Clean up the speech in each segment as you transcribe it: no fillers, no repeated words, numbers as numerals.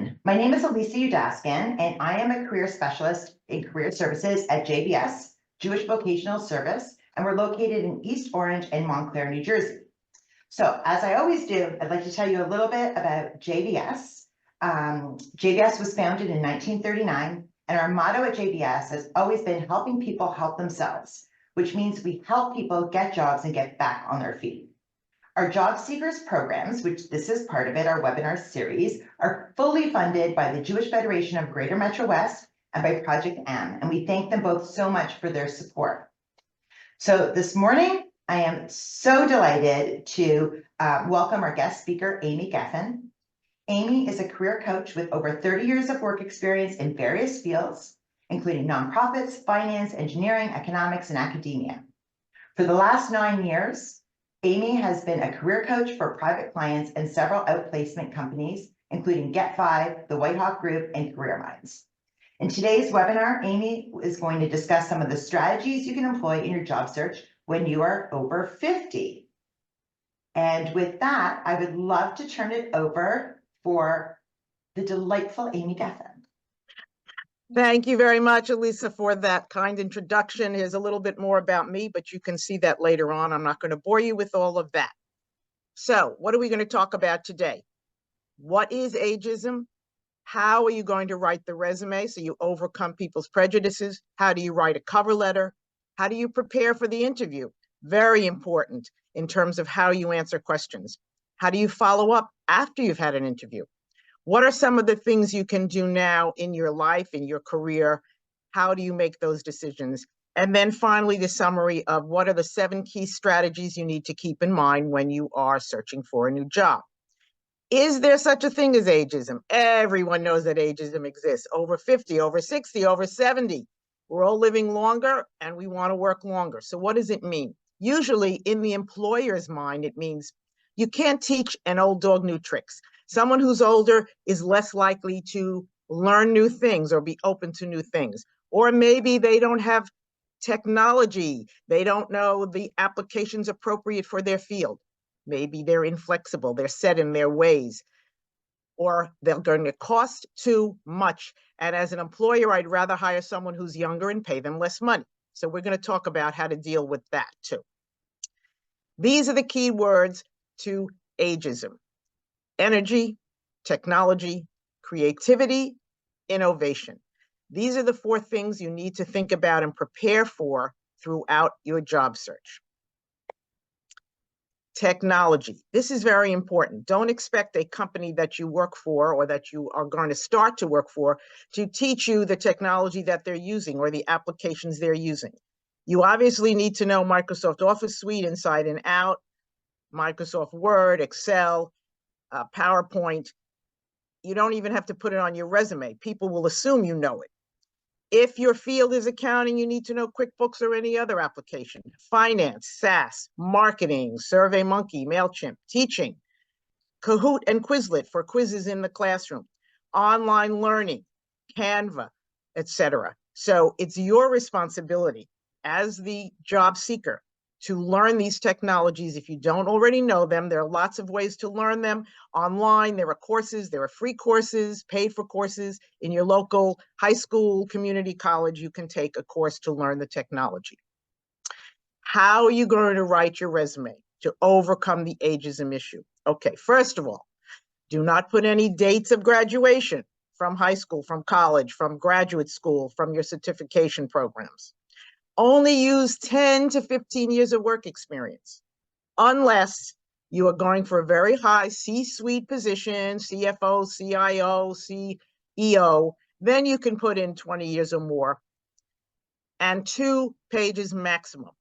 afternoon. My name is Elisa Udaskin, and I am a career specialist in career services at JVS, Jewish Vocational Service, and we're located in East Orange and Montclair, New Jersey. So as I always do, I'd like to tell you a little bit about JVS. JVS was founded in 1939, and our motto at JVS has always been helping people help themselves, which means we help people get jobs and get back on their feet. Our JobSeekers programs, which this is part of it, our webinar series, are fully funded by the Jewish Federation of Greater MetroWest and by Project M, and we thank them both so much for their support. So this morning, I am so delighted to welcome our guest speaker, Amy Geffen. Amy is a career coach with over 30 years of work experience in various fields, including nonprofits, finance, engineering, economics, and academia. For the last 9 years, Amy has been a career coach for private clients and several outplacement companies, including GetFive, the Whitehawk Group, and Careerminds. In today's webinar, Amy is going to discuss some of the strategies you can employ in your job search when you are over 50. And with that, I would love to turn it over for the delightful Amy Geffen. Thank you very much, Elisa, for that kind introduction. Here's a little bit more about me, but you can see that later on. I'm not going to bore you with all of that. So what are we going to talk about today? What is ageism? How are you going to write the resume so you overcome people's prejudices? How do you write a cover letter? How do you prepare for the interview? Very important in terms of how you answer questions. How do you follow up after you've had an interview? What are some of the things you can do now in your life, in your career? How do you make those decisions? And then finally, the summary of what are the 7 key strategies you need to keep in mind when you are searching for a new job. Is there such a thing as ageism? Everyone knows that ageism exists. Over 50, over 60, over 70. We're all living longer and we want to work longer. So what does it mean? Usually in the employer's mind, it means you can't teach an old dog new tricks. Someone who's older is less likely to learn new things or be open to new things. Or maybe they don't have technology. They don't know the applications appropriate for their field. Maybe they're inflexible. They're set in their ways. Or they're going to cost too much. And as an employer, I'd rather hire someone who's younger and pay them less money. So we're going to talk about how to deal with that too. These are the key words to ageism: energy, technology, creativity, innovation. These are the 4 things you need to think about and prepare for throughout your job search. Technology. This is very important. Don't expect a company that you work for or that you are going to start to work for to teach you the technology that they're using or the applications they're using. You obviously need to know Microsoft Office Suite inside and out, Microsoft Word, Excel, PowerPoint. You don't even have to put it on your resume. People will assume you know it. If your field is accounting, you need to know QuickBooks or any other application. Finance, SaaS, marketing, SurveyMonkey, MailChimp, teaching, Kahoot and Quizlet for quizzes in the classroom, online learning, Canva, etc. So it's your responsibility as the job seeker to learn these technologies. If you don't already know them, there are lots of ways to learn them online. There are courses, there are free courses, paid for courses. In your local high school, community college, you can take a course to learn the technology. How are you going to write your resume to overcome the ageism issue? Okay, first of all, do not put any dates of graduation from high school, from college, from graduate school, from your certification programs. Only use 10 to 15 years of work experience, unless you are going for a very high C-suite position, CFO, CIO, CEO, then you can put in 20 years or more, and 2 pages maximum.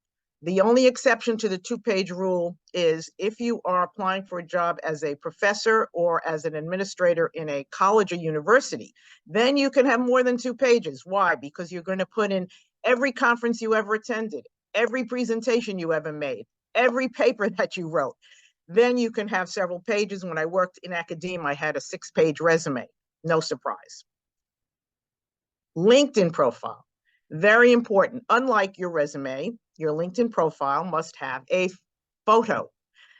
The only exception to the 2-page rule is if you are applying for a job as a professor or as an administrator in a college or university, then you can have more than 2 pages. Why? Because you're going to put in every conference you ever attended, every presentation you ever made, every paper that you wrote. Then you can have several pages. When I worked in academia, I had a 6-page resume. No surprise. LinkedIn profile. Very important. Unlike your resume, your LinkedIn profile must have a photo.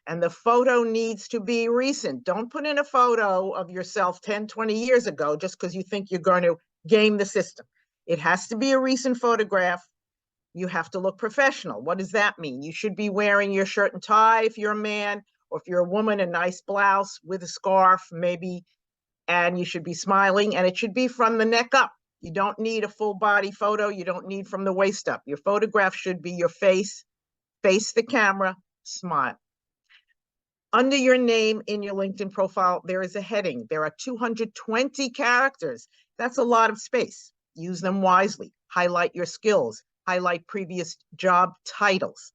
And the photo needs to be recent. Don't put in a photo of yourself 10, 20 years ago just because you think you're going to game the system. It has to be a recent photograph. You have to look professional. What does that mean? You should be wearing your shirt and tie if you're a man, or if you're a woman, a nice blouse with a scarf, maybe, and you should be smiling, and it should be from the neck up. You don't need a full body photo. You don't need from the waist up. Your photograph should be your face the camera, smile. Under your name in your LinkedIn profile, there is a heading. There are 220 characters. That's a lot of space. Use them wisely. Highlight your skills. Highlight previous job titles.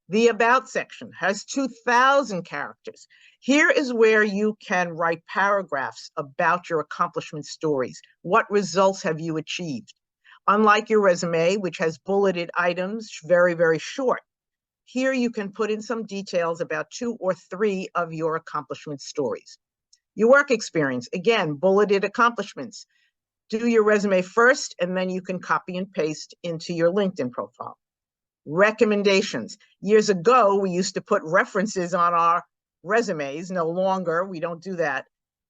The About section has 2,000 characters. Here is where you can write paragraphs about your accomplishment stories. What results have you achieved? Unlike your resume, which has bulleted items, very, very short. Here you can put in some details about 2 or 3 of your accomplishment stories. Your work experience, again, bulleted accomplishments. Do your resume first, and then you can copy and paste into your LinkedIn profile. Recommendations. Years ago, we used to put references on our resumes. No longer, we don't do that.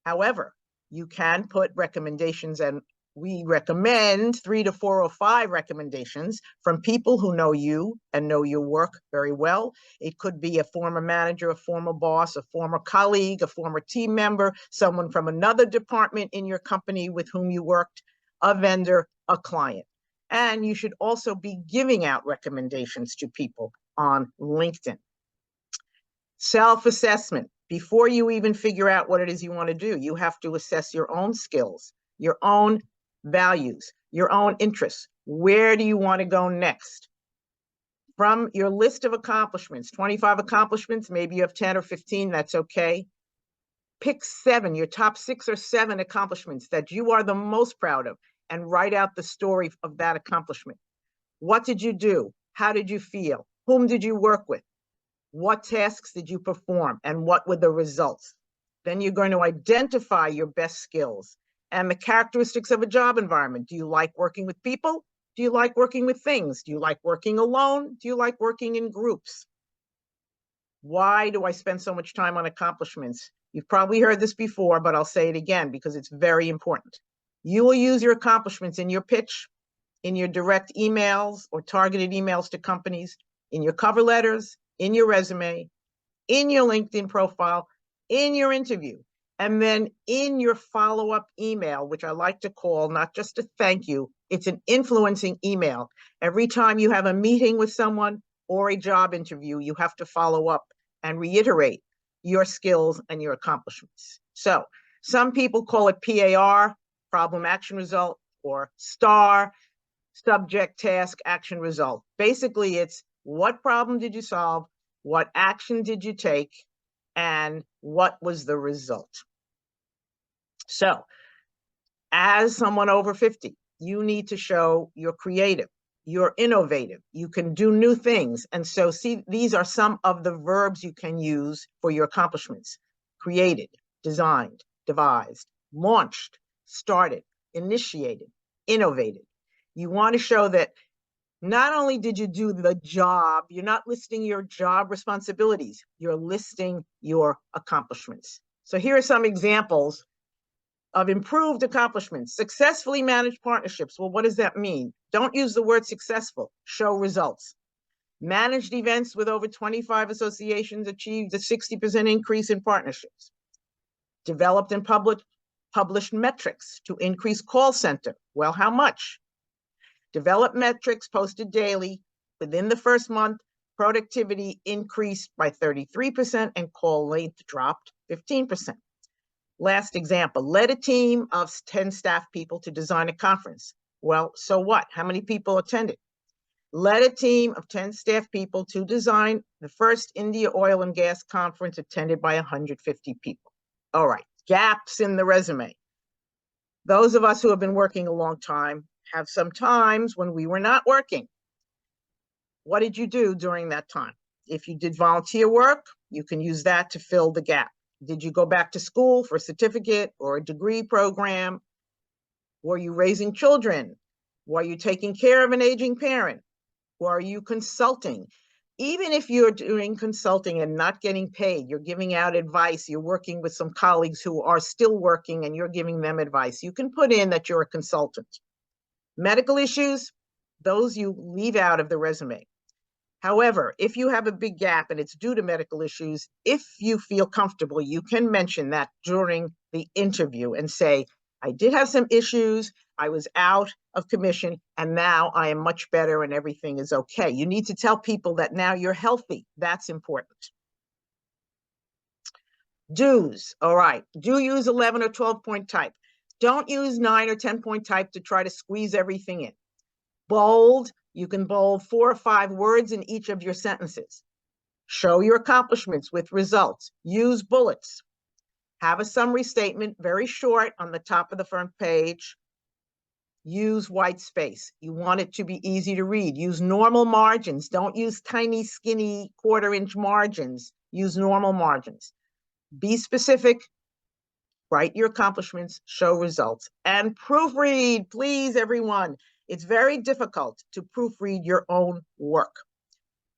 However, you can put recommendations, and we recommend 3 to 4 or 5 recommendations from people who know you and know your work very well. It could be a former manager, a former boss, a former colleague, a former team member, someone from another department in your company with whom you worked, a vendor, a client. And you should also be giving out recommendations to people on LinkedIn. Self-assessment. Before you even figure out what it is you want to do, you have to assess your own skills, your own values, your own interests. Where do you want to go next? From your list of accomplishments, 25 accomplishments, maybe you have 10 or 15, that's okay. Pick 7, your top 6 or 7 accomplishments that you are the most proud of, and write out the story of that accomplishment. What did you do? How did you feel? Whom did you work with? What tasks did you perform? And what were the results? Then you're going to identify your best skills and the characteristics of a job environment. Do you like working with people? Do you like working with things? Do you like working alone? Do you like working in groups? Why do I spend so much time on accomplishments? You've probably heard this before, but I'll say it again because it's very important. You will use your accomplishments in your pitch, in your direct emails or targeted emails to companies, in your cover letters, in your resume, in your LinkedIn profile, in your interview, and then in your follow-up email, which I like to call not just a thank you, it's an influencing email. Every time you have a meeting with someone or a job interview, you have to follow up and reiterate your skills and your accomplishments. So some people call it PAR, problem, action, result, or STAR, subject, task, action, result. Basically, it's what problem did you solve, what action did you take, and what was the result? So, as someone over 50, you need to show you're creative, you're innovative, you can do new things. And so, see, these are some of the verbs you can use for your accomplishments: created, designed, devised, launched, started, initiated, innovated. You want to show that not only did you do the job, you're not listing your job responsibilities, you're listing your accomplishments. So here are some examples of improved accomplishments. Successfully managed partnerships. Well, what does that mean? Don't use the word successful, show results. Managed events with over 25 associations achieved a 60% increase in partnerships. Developed and published metrics to increase call center. Well, how much? Developed metrics posted daily. Within the first month, productivity increased by 33% and call length dropped 15%. Last example, led a team of 10 staff people to design a conference. Well, so what? How many people attended? Led a team of 10 staff people to design the first India oil and gas conference attended by 150 people. All right, gaps in the resume. Those of us who have been working a long time have some times when we were not working. What did you do during that time? If you did volunteer work, you can use that to fill the gap. Did you go back to school for a certificate or a degree program? Were you raising children? Were you taking care of an aging parent? Were you consulting? Even if you're doing consulting and not getting paid, you're giving out advice, you're working with some colleagues who are still working and you're giving them advice, you can put in that you're a consultant. Medical issues, those you leave out of the resume. However, if you have a big gap and it's due to medical issues, if you feel comfortable, you can mention that during the interview and say, I did have some issues, I was out of commission, and now I am much better and everything is okay. You need to tell people that now you're healthy. That's important. Do's, all right. Do use 11 or 12-point type. Don't use 9 or 10-point type to try to squeeze everything in. Bold, you can bold 4 or 5 words in each of your sentences. Show your accomplishments with results. Use bullets. Have a summary statement, very short, on the top of the front page. Use white space. You want it to be easy to read. Use normal margins. Don't use tiny, skinny, quarter-inch margins. Use normal margins. Be specific. Write your accomplishments, show results, and proofread, please, everyone. It's very difficult to proofread your own work.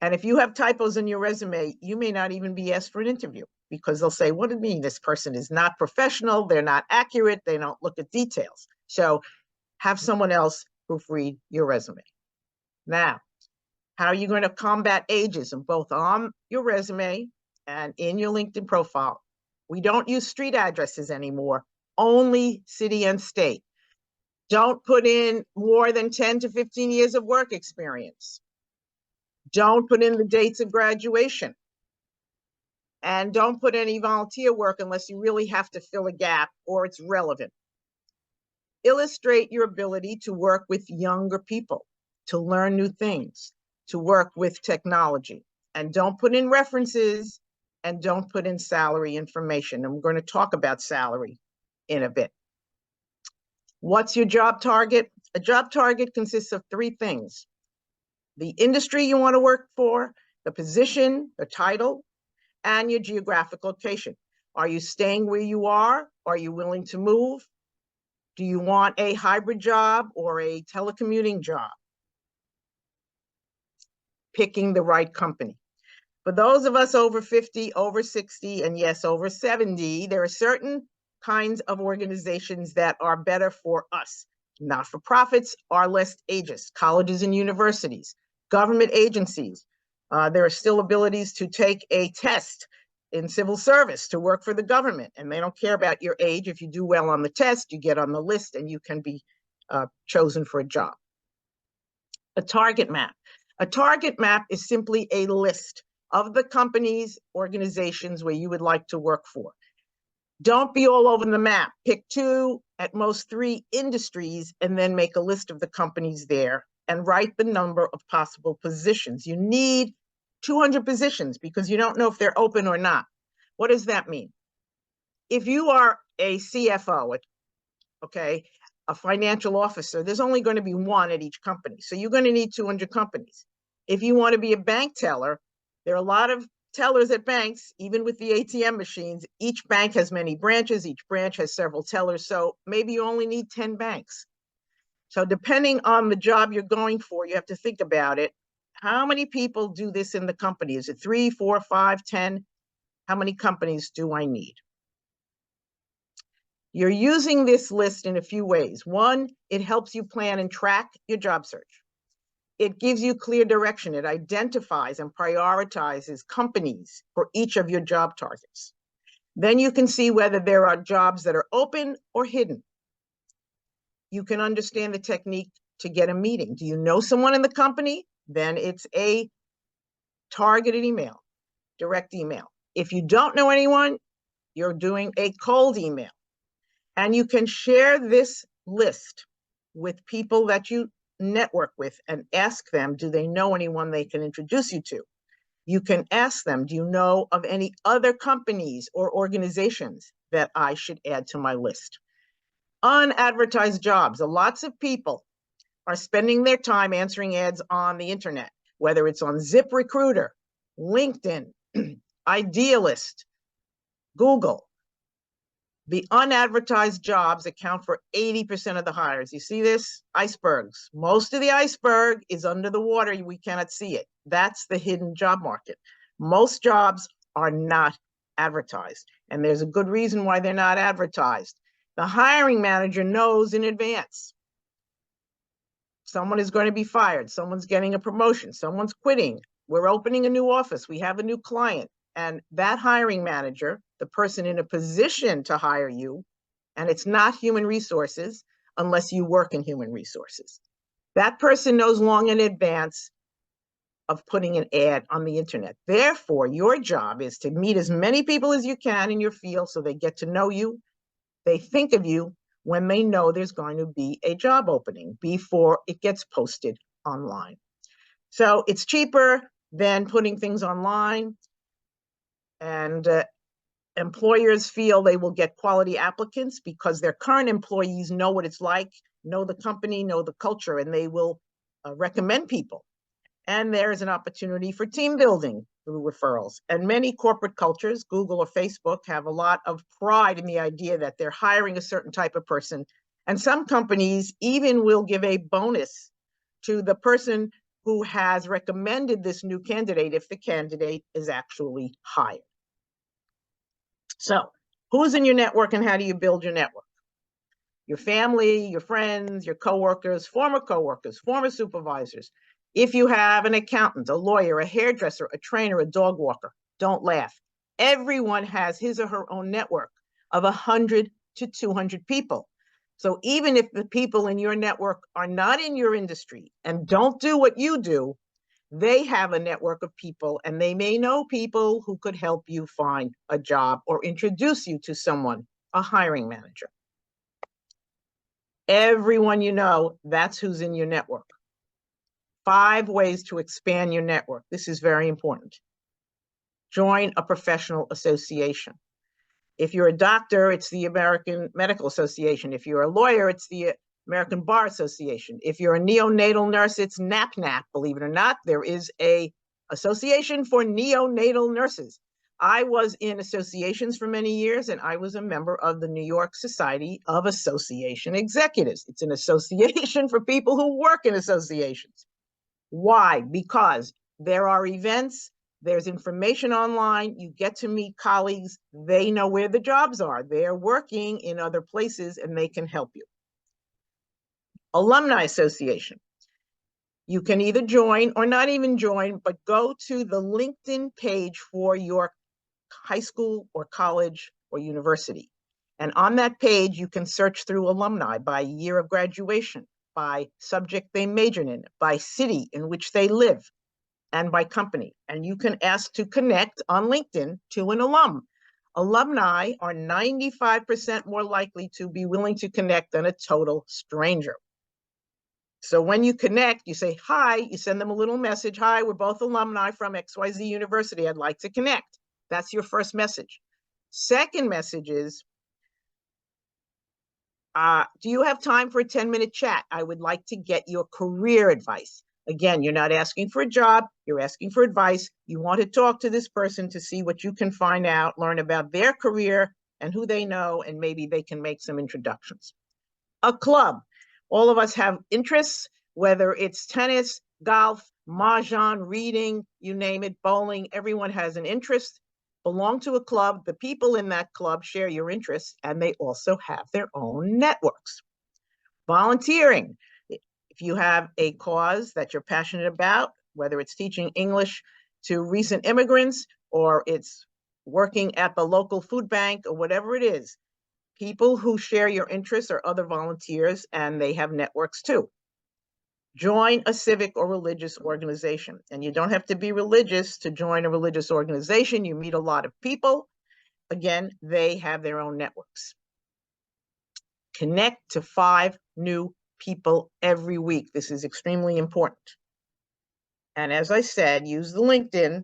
And if you have typos in your resume, you may not even be asked for an interview because they'll say, what do you mean this person is not professional, they're not accurate, they don't look at details. So have someone else proofread your resume. Now, how are you going to combat ageism, both on your resume and in your LinkedIn profile? We don't use street addresses anymore, only city and state. Don't put in more than 10 to 15 years of work experience. Don't put in the dates of graduation. And don't put any volunteer work unless you really have to fill a gap or it's relevant. Illustrate your ability to work with younger people, to learn new things, to work with technology. And don't put in references and don't put in salary information. And we're going to talk about salary in a bit. What's your job target? A job target consists of 3 things: the industry you want to work for, the position, the title, and your geographic location. Are you staying where you are? Are you willing to move? Do you want a hybrid job or a telecommuting job? Picking the right company. For those of us over 50, over 60, and yes, over 70, there are certain kinds of organizations that are better for us. Not-for-profits are less ageist. Colleges and universities, government agencies. There are still abilities to take a test in civil service to work for the government, and they don't care about your age. If you do well on the test, you get on the list and you can be chosen for a job. A target map. A target map is simply a list of the companies, organizations where you would like to work for. Don't be all over the map. Pick 2, at most 3 industries, and then make a list of the companies there and write the number of possible positions. You need 200 positions because you don't know if they're open or not. What does that mean? If you are a CFO, okay, a financial officer, there's only going to be 1 at each company. So you're going to need 200 companies. If you want to be a bank teller, there are a lot of tellers at banks, even with the ATM machines. Each bank has many branches. Each branch has several tellers. So maybe you only need 10 banks. So depending on the job you're going for, you have to think about it. How many people do this in the company? Is it 3, 4, 5, 10? How many companies do I need? You're using this list in a few ways. 1, it helps you plan and track your job search. It gives you clear direction. It identifies and prioritizes companies for each of your job targets. Then you can see whether there are jobs that are open or hidden. You can understand the technique to get a meeting. Do you know someone in the company? Then it's a targeted email, direct email. If you don't know anyone, you're doing a cold email. And you can share this list with people that you network with and ask them, do they know anyone they can introduce you to? You can ask them, do you know of any other companies or organizations that I should add to my list? Unadvertised jobs. Lots of people are spending their time answering ads on the internet, whether it's on ZipRecruiter, LinkedIn, Idealist, Google. The unadvertised jobs account for 80% of the hires. You see this? Icebergs. Most of the iceberg is under the water. We cannot see it. That's the hidden job market. Most jobs are not advertised, and there's a good reason why they're not advertised. The hiring manager knows in advance. Someone is going to be fired. Someone's getting a promotion. Someone's quitting. We're opening a new office. We have a new client. And that hiring manager, the person in a position to hire you, and it's not human resources unless you work in human resources. That person knows long in advance of putting an ad on the internet. Therefore, your job is to meet as many people as you can in your field so they get to know you. They think of you when they know there's going to be a job opening before it gets posted online. So it's cheaper than putting things online, and employers feel they will get quality applicants because their current employees know what it's like, know the company, know the culture, and they will recommend people. And there is an opportunity for team building through referrals. And many corporate cultures, Google or Facebook, have a lot of pride in the idea that they're hiring a certain type of person. And some companies even will give a bonus to the person who has recommended this new candidate if the candidate is actually hired. So who's in your network and how do you build your network? Your family, your friends, your coworkers, former supervisors. If you have an accountant, a lawyer, a hairdresser, a trainer, a dog walker, don't laugh. Everyone has his or her own network of 100 to 200 people. So even if the people in your network are not in your industry and don't do what you do, they have a network of people and they may know people who could help you find a job or introduce you to someone, a hiring manager. Everyone you know, that's who's in your network. 5 ways to expand your network. This is very important. Join a professional association. If you're a doctor, it's the American Medical Association. If you're a lawyer, it's the American Bar Association. If you're a neonatal nurse, it's NAPNAP. Believe it or not, there is a association for neonatal nurses. I was in associations for many years, and I was a member of the New York Society of Association Executives. It's an association for people who work in associations. Why? Because there are events, there's information online, you get to meet colleagues, they know where the jobs are, they're working in other places and they can help you. Alumni Association. You can either join or not even join, but go to the LinkedIn page for your high school or college or university. And on that page, you can search through alumni by year of graduation, by subject they majored in, by city in which they live, and by company. And you can ask to connect on LinkedIn to an alum. Alumni are 95% more likely to be willing to connect than a total stranger. So when you connect, you say, hi, you send them a little message. Hi, we're both alumni from XYZ University. I'd like to connect. That's your first message. Second message is, do you have time for a 10-minute chat? I would like to get your career advice. Again, you're not asking for a job, you're asking for advice. You want to talk to this person to see what you can find out, learn about their career and who they know, and maybe they can make some introductions. A club. All of us have interests, whether it's tennis, golf, mahjong, reading, you name it, bowling, everyone has an interest. Belong to a club, the people in that club share your interests, and they also have their own networks. Volunteering. If you have a cause that you're passionate about, whether it's teaching English to recent immigrants or it's working at the local food bank or whatever it is, people who share your interests are other volunteers and they have networks too. Join a civic or religious organization. And you don't have to be religious to join a religious organization. You meet a lot of people. Again, they have their own networks. Connect to 5 new people every week. This is extremely important. And as I said, use the LinkedIn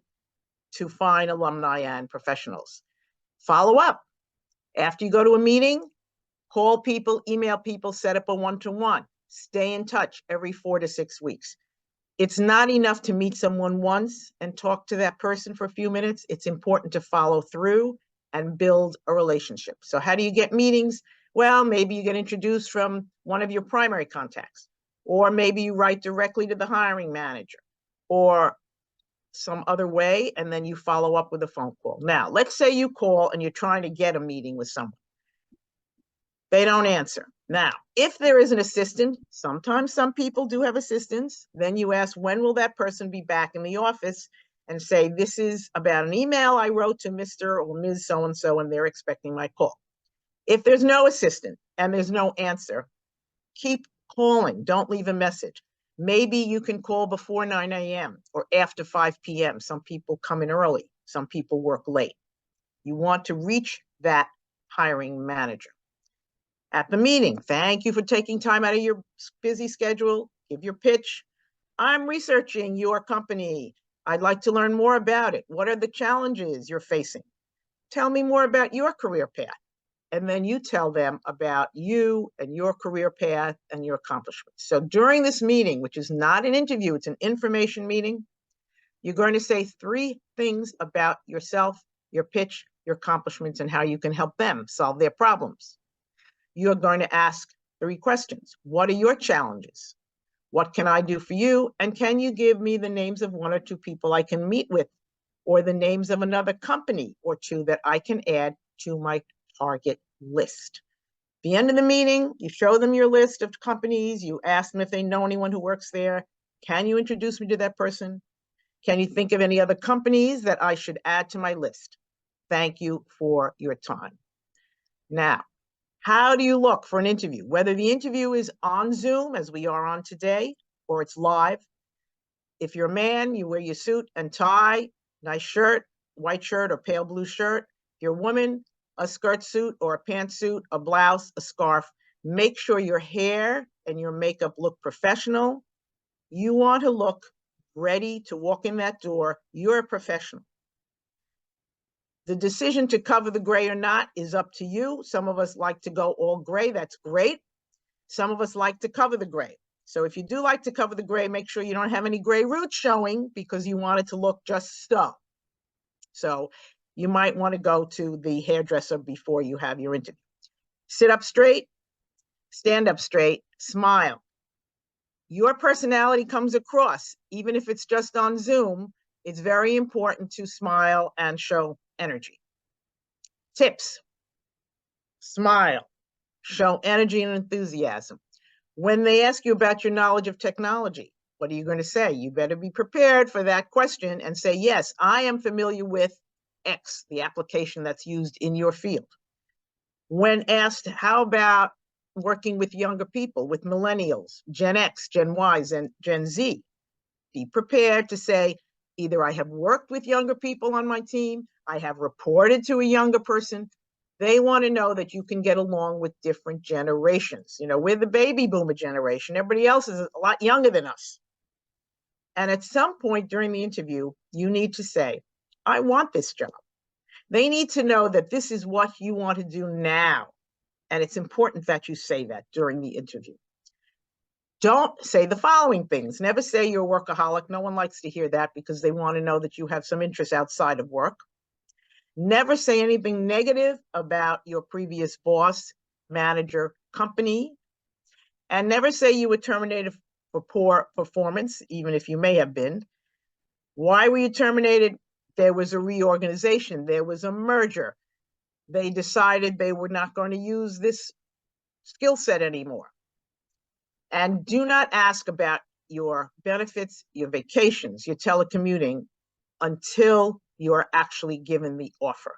to find alumni and professionals. Follow up. After you go to a meeting, call people, email people, set up a one-to-one. Stay in touch every 4 to 6 weeks. It's not enough to meet someone once and talk to that person for a few minutes. It's important to follow through and build a relationship. So how do you get meetings? Well, maybe you get introduced from one of your primary contacts, or maybe you write directly to the hiring manager, or some other way, and then you follow up with a phone call. Now, let's say you call and you're trying to get a meeting with someone. They don't answer. Now, if there is an assistant, sometimes some people do have assistants, then you ask, when will that person be back in the office? And say, this is about an email I wrote to Mr. or Ms. So-and-so, and they're expecting my call. If there's no assistant and there's no answer, keep calling. Don't leave a message. Maybe you can call before 9 a.m. or after 5 p.m. Some people come in early. Some people work late. You want to reach that hiring manager. At the meeting, thank you for taking time out of your busy schedule. Give your pitch. I'm researching your company. I'd like to learn more about it. What are the challenges you're facing? Tell me more about your career path. And then you tell them about you and your career path and your accomplishments. So during this meeting, which is not an interview, it's an information meeting, you're going to say 3 things about yourself, your pitch, your accomplishments, and how you can help them solve their problems. You're going to ask 3 questions. What are your challenges? What can I do for you? And can you give me the names of 1 or 2 people I can meet with, or the names of another company or 2 that I can add to my target list? At the end of the meeting, you show them your list of companies. You ask them if they know anyone who works there. Can you introduce me to that person? Can you think of any other companies that I should add to my list? Thank you for your time. Now, how do you look for an interview? Whether the interview is on Zoom, as we are on today, or it's live. If you're a man, you wear your suit and tie, nice shirt, white shirt or pale blue shirt. If you're a woman, a skirt suit or a pantsuit, a blouse, a scarf. Make sure your hair and your makeup look professional. You want to look ready to walk in that door. You're a professional. The decision to cover the gray or not is up to you. Some of us like to go all gray. That's great. Some of us like to cover the gray. So if you do like to cover the gray, make sure you don't have any gray roots showing, because you want it to look just so. So you might want to go to the hairdresser before you have your interview. Sit up straight, stand up straight, smile. Your personality comes across, even if it's just on Zoom. It's very important to smile and show energy. Tips: smile, show energy and enthusiasm. When they ask you about your knowledge of technology, what are you going to say? You better be prepared for that question and say, yes, I am familiar with X, the application that's used in your field. When asked, how about working with younger people, with millennials, Gen X, Gen Y, and Gen Z? Be prepared to say, either I have worked with younger people on my team, I have reported to a younger person. They want to know that you can get along with different generations. You know, we're the baby boomer generation. Everybody else is a lot younger than us. And at some point during the interview, you need to say, I want this job. They need to know that this is what you want to do now. And it's important that you say that during the interview. Don't say the following things. Never say you're a workaholic. No one likes to hear that, because they want to know that you have some interest outside of work. Never say anything negative about your previous boss, manager, company. And never say you were terminated for poor performance, even if you may have been. Why were you terminated? There was a reorganization. There was a merger. They decided they were not going to use this skill set anymore. And do not ask about your benefits, your vacations, your telecommuting until you're actually given the offer.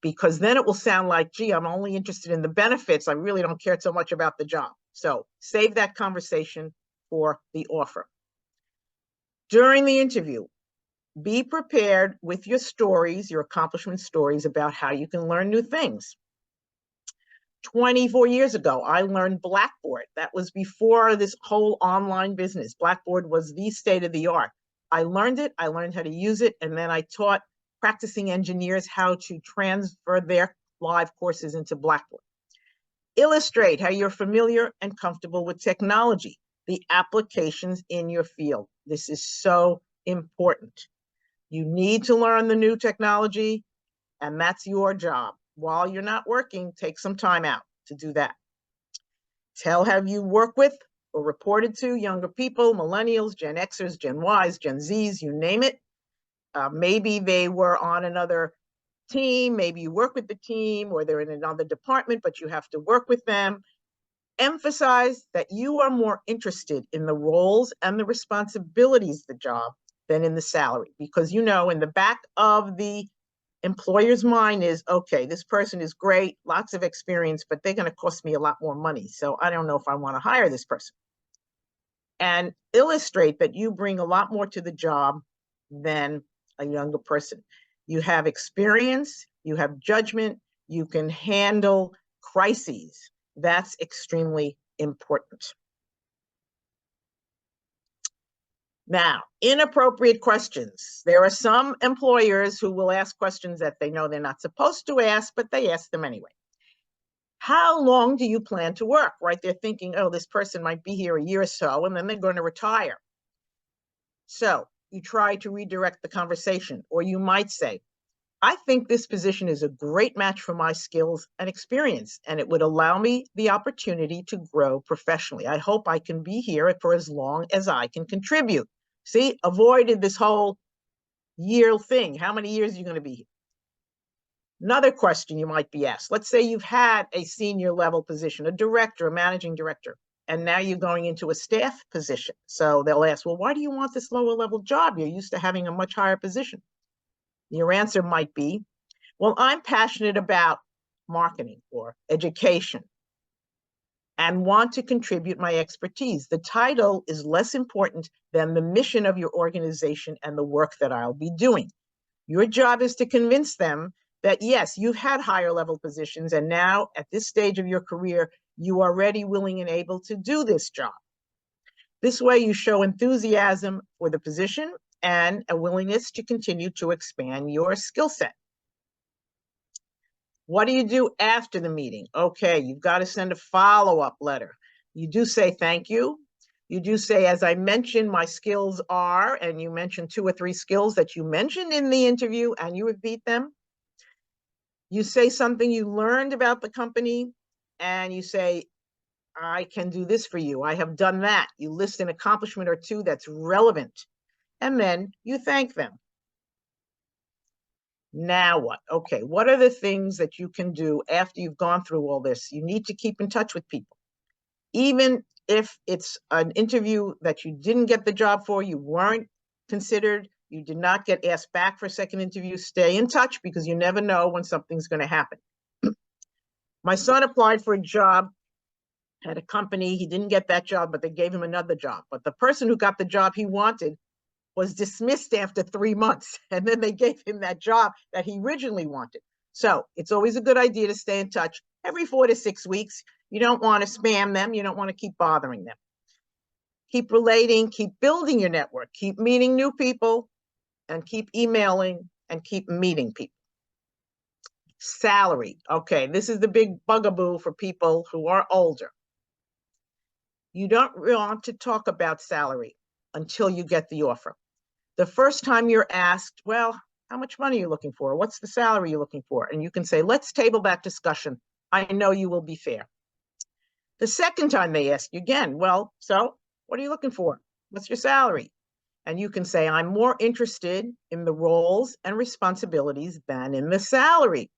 Because then it will sound like, gee, I'm only interested in the benefits. I really don't care so much about the job. So save that conversation for the offer. During the interview, be prepared with your stories, your accomplishment stories about how you can learn new things. 24 years ago, I learned Blackboard. That was before this whole online business. Blackboard was the state of the art. I learned it, I learned how to use it, and then I taught practicing engineers how to transfer their live courses into Blackboard. Illustrate how you're familiar and comfortable with technology, the applications in your field. This is so important. You need to learn the new technology. And that's your job. While you're not working, take some time out to do that. Tell how you work with or reported to younger people, millennials, Gen Xers, Gen Ys, Gen Zs, you name it. Maybe they were on another team, maybe you work with the team, or they're in another department, but you have to work with them. Emphasize that you are more interested in the roles and the responsibilities of the job than in the salary, because in the back of the employer's mind is, okay, this person is great, lots of experience, but they're going to cost me a lot more money. So I don't know if I want to hire this person. And illustrate that you bring a lot more to the job than a younger person. You have experience, you have judgment, you can handle crises. That's extremely important. Now, inappropriate questions. There are some employers who will ask questions that they know they're not supposed to ask, but they ask them anyway. How long do you plan to work? Right? They're thinking, oh, this person might be here a year or so, and then they're going to retire. So you try to redirect the conversation, or you might say, I think this position is a great match for my skills and experience, and it would allow me the opportunity to grow professionally. I hope I can be here for as long as I can contribute. See, avoided this whole year thing. How many years are you going to be here? Another question you might be asked. Let's say you've had a senior level position, a director, a managing director, and now you're going into a staff position. So they'll ask, well, why do you want this lower level job? You're used to having a much higher position. Your answer might be, well, I'm passionate about marketing or education and want to contribute my expertise. The title is less important than the mission of your organization and the work that I'll be doing. Your job is to convince them that, yes, you've had higher level positions, and now at this stage of your career, you are ready, willing, and able to do this job. This way, you show enthusiasm for the position and a willingness to continue to expand your skill set. What do you do after the meeting? Okay, you've got to send a follow-up letter. You do say thank you. You do say, as I mentioned, my skills are, and you mention 2 or 3 skills that you mentioned in the interview, and you repeat them. You say something you learned about the company, and you say, I can do this for you. I have done that. You list an accomplishment or 2 that's relevant, and then you thank them. Now what? Okay, what are the things that you can do after you've gone through all this? You need to keep in touch with people. Even if it's an interview that you didn't get the job for, you weren't considered, you did not get asked back for a second interview, stay in touch, because you never know when something's going to happen. My son applied for a job at a company. He didn't get that job, but they gave him another job. But the person who got the job he wanted was dismissed after 3 months, and then they gave him that job that he originally wanted. So it's always a good idea to stay in touch every 4 to 6 weeks. You don't want to spam them. You don't want to keep bothering them. Keep relating, keep building your network, keep meeting new people, and keep emailing and keep meeting people. Salary. Okay, this is the big bugaboo for people who are older. You don't want to talk about salary until you get the offer. The first time you're asked, well, how much money are you looking for? What's the salary you're looking for? And you can say, let's table that discussion. I know you will be fair. The second time they ask you again, well, so what are you looking for? What's your salary? And you can say, I'm more interested in the roles and responsibilities than in the salary.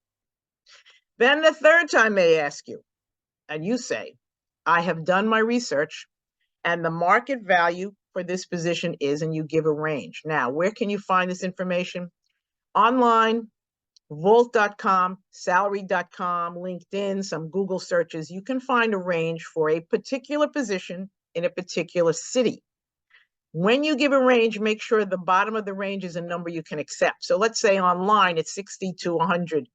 Then the third time they ask you, and you say, I have done my research, and the market value for this position is, and you give a range. Now, where can you find this information? Online, Volt.com, Salary.com, LinkedIn, some Google searches. You can find a range for a particular position in a particular city. When you give a range, make sure the bottom of the range is a number you can accept. So let's say online it's 60 to 100,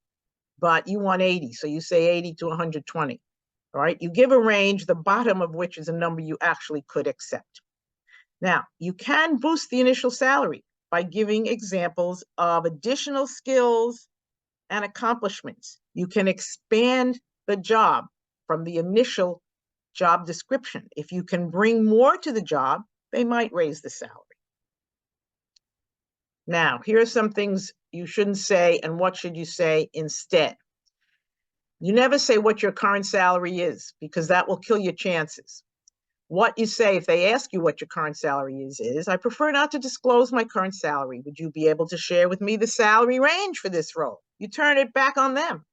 but you want 80. So you say 80 to 120. All right, you give a range, the bottom of which is a number you actually could accept. Now, you can boost the initial salary by giving examples of additional skills and accomplishments. You can expand the job from the initial job description. If you can bring more to the job, they might raise the salary. Now, here are some things you shouldn't say, and what should you say instead. You never say what your current salary is, because that will kill your chances. What you say, if they ask you what your current salary is, I prefer not to disclose my current salary. Would you be able to share with me the salary range for this role? You turn it back on them.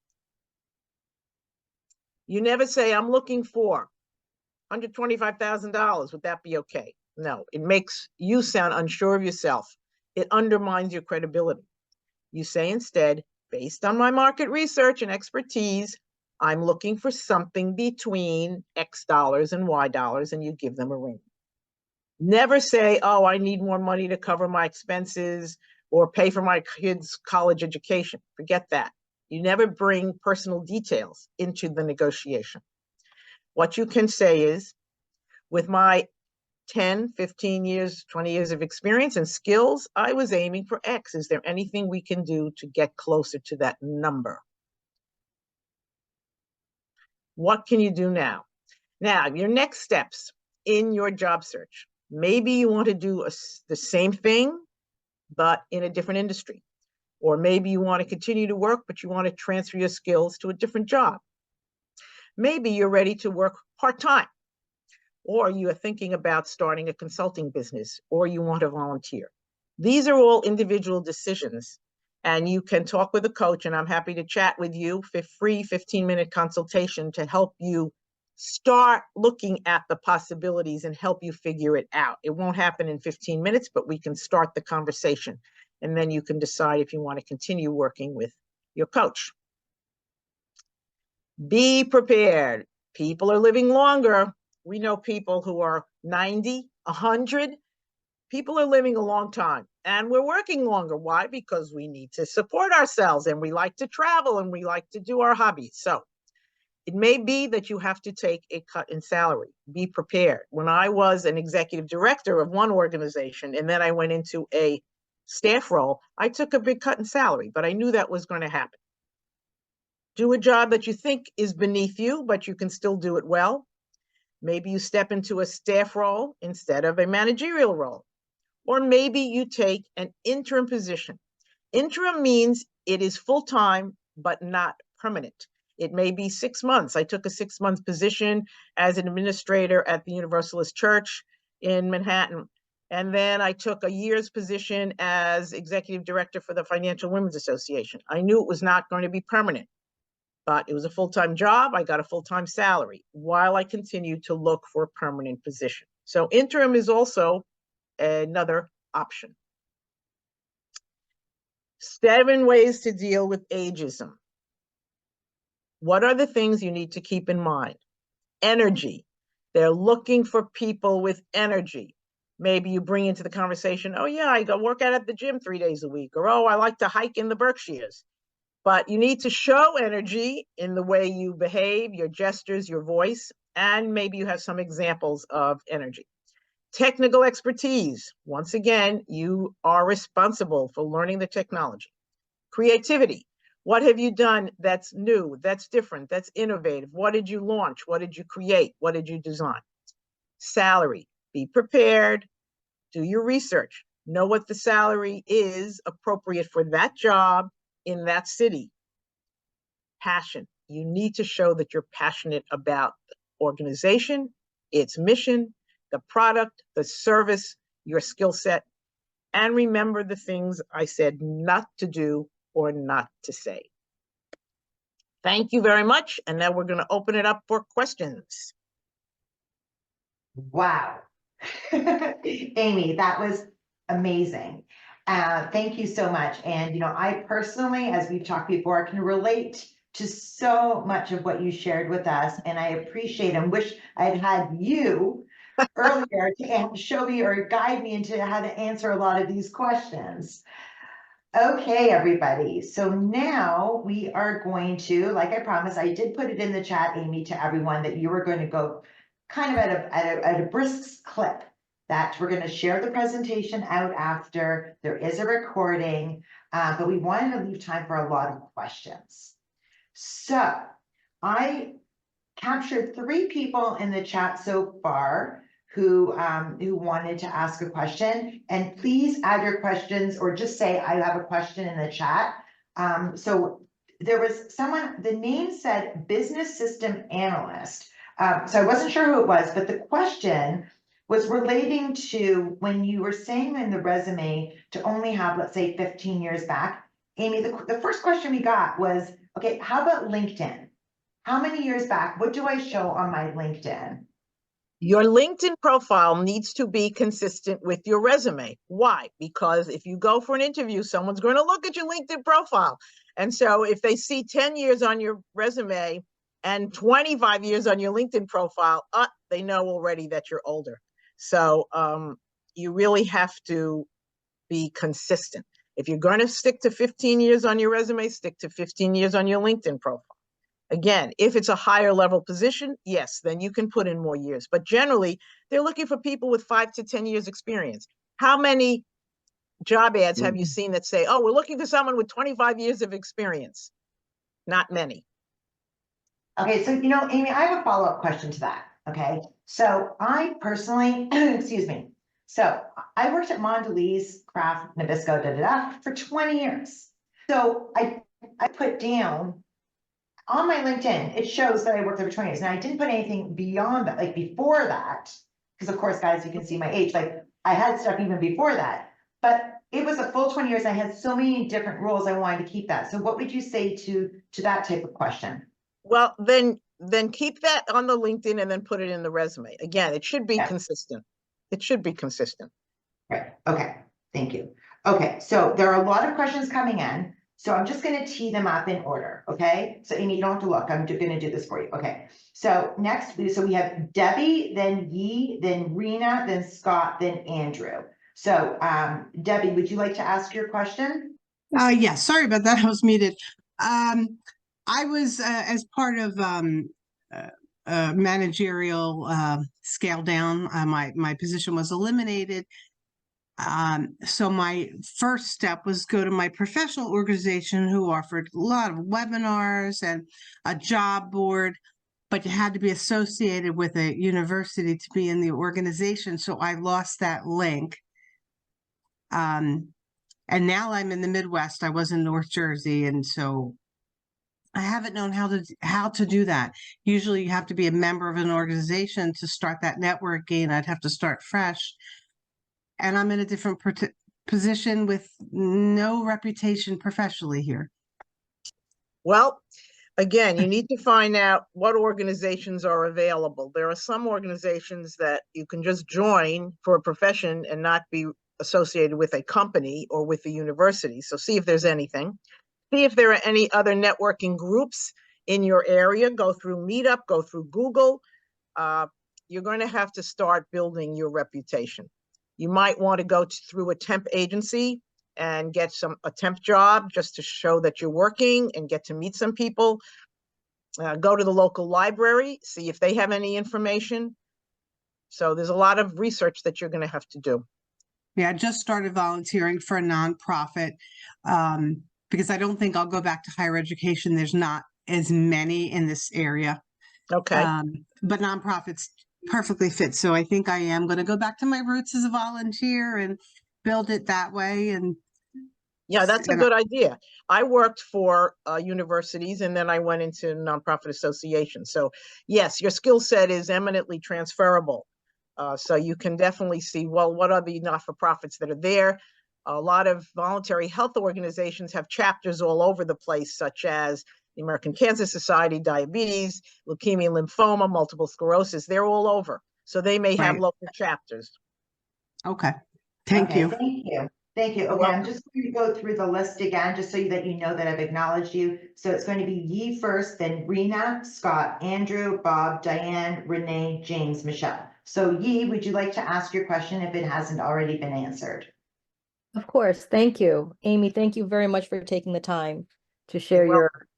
You never say, I'm looking for $125,000. Would that be okay? No, it makes you sound unsure of yourself. It undermines your credibility. You say instead, based on my market research and expertise, I'm looking for something between X dollars and Y dollars, and you give them a range. Never say, oh, I need more money to cover my expenses or pay for my kids' college education. Forget that. You never bring personal details into the negotiation. What you can say is, with my 10, 15 years, 20 years of experience and skills, I was aiming for X. Is there anything we can do to get closer to that number? What can you do now? Now, your next steps in your job search. Maybe you want to do the same thing, but in a different industry. Or maybe you want to continue to work, but you want to transfer your skills to a different job. Maybe you're ready to work part-time, or you are thinking about starting a consulting business, or you want to volunteer. These are all individual decisions, and you can talk with a coach, and I'm happy to chat with you for free 15-minute consultation to help you start looking at the possibilities and help you figure it out. It won't happen in 15 minutes, but we can start the conversation, and then you can decide if you want to continue working with your coach. Be prepared. People are living longer. We know people who are 90, 100. People are living a long time, and we're working longer. Why? Because we need to support ourselves, and we like to travel, and we like to do our hobbies. So it may be that you have to take a cut in salary. Be prepared. When I was an executive director of one organization, and then I went into a staff role, I took a big cut in salary, but I knew that was going to happen. Do a job that you think is beneath you, but you can still do it well. Maybe you step into a staff role instead of a managerial role. Or maybe you take an interim position. Interim means it is full-time, but not permanent. It may be 6 months. I took a 6-month position as an administrator at the Universalist Church in Manhattan. And then I took a year's position as executive director for the Financial Women's Association. I knew it was not going to be permanent, but it was a full-time job. I got a full-time salary while I continued to look for a permanent position. So interim is also another option. 7 ways to deal with ageism. What are the things you need to keep in mind? Energy. They're looking for people with energy. Maybe you bring into the conversation, oh yeah, I go work out at the gym 3 days a week, or oh, I like to hike in the Berkshires. But you need to show energy in the way you behave, your gestures, your voice, and maybe you have some examples of energy. Technical expertise. Once again, you are responsible for learning the technology. Creativity. What have you done that's new, that's different, that's innovative? What did you launch? What did you create? What did you design? Salary. Be prepared. Do your research. Know what the salary is appropriate for that job in that city. Passion. You need to show that you're passionate about the organization, its mission, the product, the service, your skill set. And remember the things I said not to do or not to say. Thank you very much. And now we're going to open it up for questions. Wow. Amy, that was amazing. Thank you so much. And, you know, I personally, as we've talked before, can relate to so much of what you shared with us. And I appreciate and wish I'd had you earlier to show me or guide me into how to answer a lot of these questions. Okay, everybody. So now we are going to, like I promised, I did put it in the chat, Amy, to everyone that you were going to go kind of at a brisk clip, that we're going to share the presentation out after. There is a recording, but we wanted to leave time for a lot of questions. So I captured 3 people in the chat so far who wanted to ask a question. And please add your questions or just say, I have a question in the chat. So there was someone, the name said business system analyst. So I wasn't sure who it was, but the question was relating to when you were saying in the resume to only have, let's say, 15 years back. Amy, the first question we got was, okay, how about LinkedIn? How many years back? What do I show on my LinkedIn? Your LinkedIn profile needs to be consistent with your resume. Why? Because if you go for an interview, someone's going to look at your LinkedIn profile. And so if they see 10 years on your resume and 25 years on your LinkedIn profile, they know already that you're older. So you really have to be consistent. If you're going to stick to 15 years on your resume, stick to 15 years on your LinkedIn profile. Again, if it's a higher level position, yes, then you can put in more years. But generally, they're looking for people with 5 to 10 years experience. How many job ads have you seen that say, oh, we're looking for someone with 25 years of experience? Not many. Okay, so, Amy, I have a follow-up question to that, okay? So I personally, excuse me, so I worked at Mondelez, Kraft, Nabisco, for 20 years. So I put down on my LinkedIn, it shows that I worked there for 20 years, and I didn't put anything beyond that, like before that, because of course, guys, you can see my age, like I had stuff even before that, but it was a full 20 years. I had so many different roles. I wanted to keep that. So what would you say to that type of question? Well, then keep that on the LinkedIn and then put it in the resume. Again, it should be consistent. It should be consistent. Right. Okay. Thank you. Okay. So there are a lot of questions coming in. So I'm just going to tee them up in order. Okay. So Amy, you don't have to look. I'm going to do this for you. Okay. So next, so we have Debbie, then Yi, then Rena, then Scott, then Andrew. So Debbie, would you like to ask your question? Yeah, sorry about that. I was muted. I was as part of managerial scale down. My position was eliminated. So my first step was go to my professional organization who offered a lot of webinars and a job board, but you had to be associated with a university to be in the organization. So I lost that link. And now I'm in the Midwest. I was in North Jersey, and so I haven't known how to do that. Usually you have to be a member of an organization to start that networking. I'd have to start fresh. And I'm in a different position with no reputation professionally here. Well, again, you need to find out what organizations are available. There are some organizations that you can just join for a profession and not be associated with a company or with a university. So see if there's anything. See if there are any other networking groups in your area. Go through Meetup, go through Google. You're going to have to start building your reputation. You might want to go through a temp agency and get a temp job just to show that you're working and get to meet some people. Go to the local library, see if they have any information. So there's a lot of research that you're going to have to do. Yeah, I just started volunteering for a nonprofit because I don't think I'll go back to higher education. There's not as many in this area. Okay. But nonprofits perfectly fit. So I think I am going to go back to my roots as a volunteer and build it that way. And yeah, that's a good idea. I worked for universities and then I went into nonprofit associations. So yes, your skill set is eminently transferable. So you can definitely see, well, what are the not-for-profits that are there? A lot of voluntary health organizations have chapters all over the place, such as the American Cancer Society, diabetes, leukemia, lymphoma, multiple sclerosis. They're all over. So they may have local chapters. Okay. Thank you. Thank you. Thank you. Okay, I'm just going to go through the list again, just so that you know that I've acknowledged you. So it's going to be Yi first, then Rena, Scott, Andrew, Bob, Diane, Renee, James, Michelle. So Yi, would you like to ask your question if it hasn't already been answered? Of course. Thank you. Amy, thank you very much for taking the time to share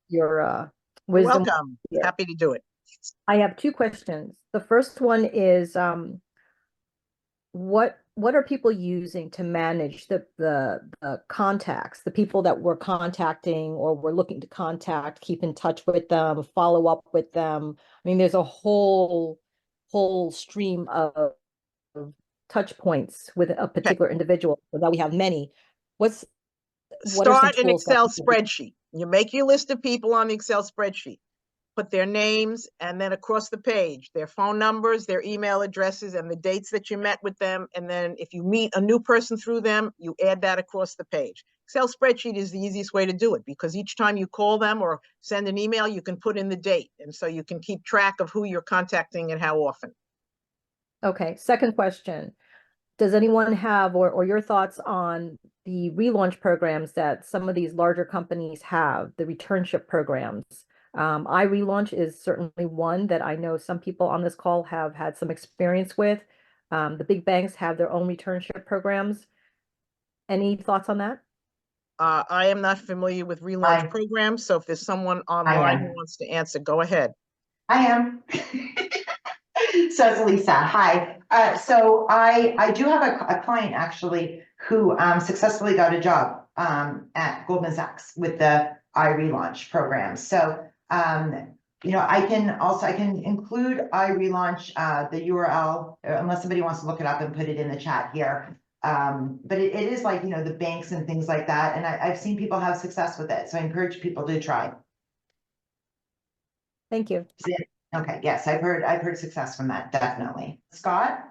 your wisdom. Welcome. Here. Happy to do it. I have two questions. The first one is what are people using to manage the contacts, the people that we're contacting or we're looking to contact, keep in touch with them, follow up with them? I mean, there's a whole stream of touch points with a particular individual, so that we have many, what are some Start an tools that Excel we can use? spreadsheet. You make your list of people on the Excel spreadsheet, put their names, and then across the page, their phone numbers, their email addresses, and the dates that you met with them. And then if you meet a new person through them, you add that across the page. Excel spreadsheet is the easiest way to do it, because each time you call them or send an email, you can put in the date. And so you can keep track of who you're contacting and how often. Okay, second question. Does anyone have, or your thoughts on the relaunch programs that some of these larger companies have, the returnship programs? iRelaunch is certainly one that I know some people on this call have had some experience with. The big banks have their own returnship programs. Any thoughts on that? I am not familiar with relaunch I- programs, so if there's someone I online who am. wants to answer, go ahead. I am. So it's Lisa. Hi. So I do have a client actually who successfully got a job at Goldman Sachs with the iRelaunch program. So I can include iRelaunch, the URL, unless somebody wants to look it up and put it in the chat here. But it is like, the banks and things like that. And I've seen people have success with it. So I encourage people to try. Thank you. Okay, yes, I've heard success from that, definitely. Scott,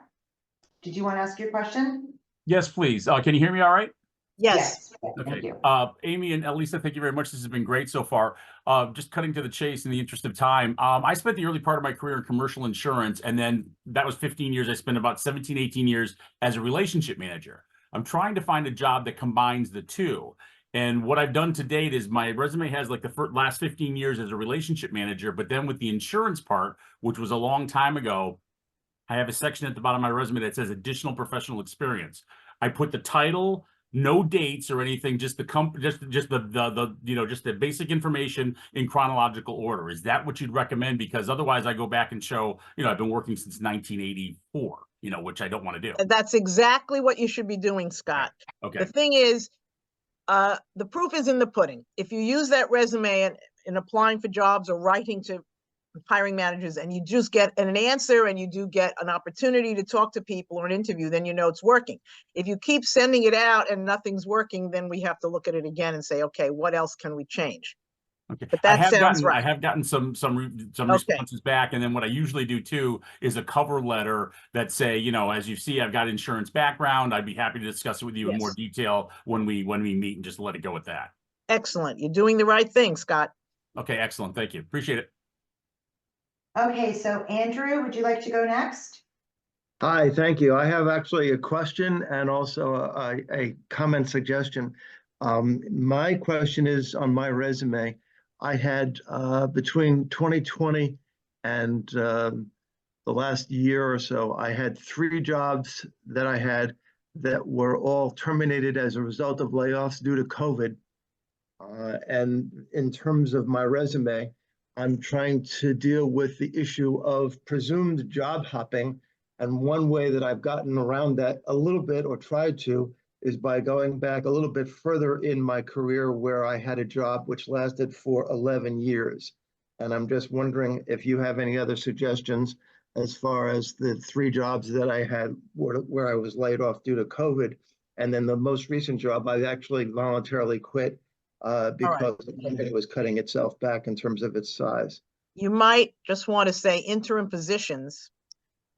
did you want to ask your question? Yes, please. Can you hear me all right? Yes. Thank Okay. you. Amy and Elisa, thank you very much. This has been great so far. Just cutting to the chase in the interest of time. I spent the early part of my career in commercial insurance, and then that was 15 years. I spent about 17, 18 years as a relationship manager. I'm trying to find a job that combines the two. And what I've done to date is my resume has like the last 15 years as a relationship manager, but then with the insurance part, which was a long time ago, I have a section at the bottom of my resume that says additional professional experience. I put the title, no dates or anything, just the just the basic information in chronological order. Is that what you'd recommend? Because otherwise I go back and show, I've been working since 1984, which I don't want to do. That's exactly what you should be doing, Scott. Okay. The thing is, the proof is in the pudding. If you use that resume in applying for jobs or writing to hiring managers and you just get an answer and you do get an opportunity to talk to people or an interview, then you know it's working. If you keep sending it out and nothing's working, then we have to look at it again and say, okay, what else can we change? Okay. But that sounds right. I have gotten some responses back, and then what I usually do too is a cover letter that say, as you see, I've got insurance background. I'd be happy to discuss it with you in more detail when we meet, and just let it go with that. Excellent. You're doing the right thing, Scott. Okay, excellent. Thank you. Appreciate it. Okay, so Andrew, would you like to go next? Hi, thank you. I have actually a question and also a comment suggestion. My question is on my resume. I had between 2020 and the last year or so, I had 3 jobs that I had that were all terminated as a result of layoffs due to COVID. And in terms of my resume, I'm trying to deal with the issue of presumed job hopping. And one way that I've gotten around that a little bit, or tried to, is by going back a little bit further in my career where I had a job which lasted for 11 years. And I'm just wondering if you have any other suggestions as far as the 3 jobs that I had where I was laid off due to COVID. And then the most recent job, I actually voluntarily quit because the company was cutting itself back in terms of its size. You might just want to say interim positions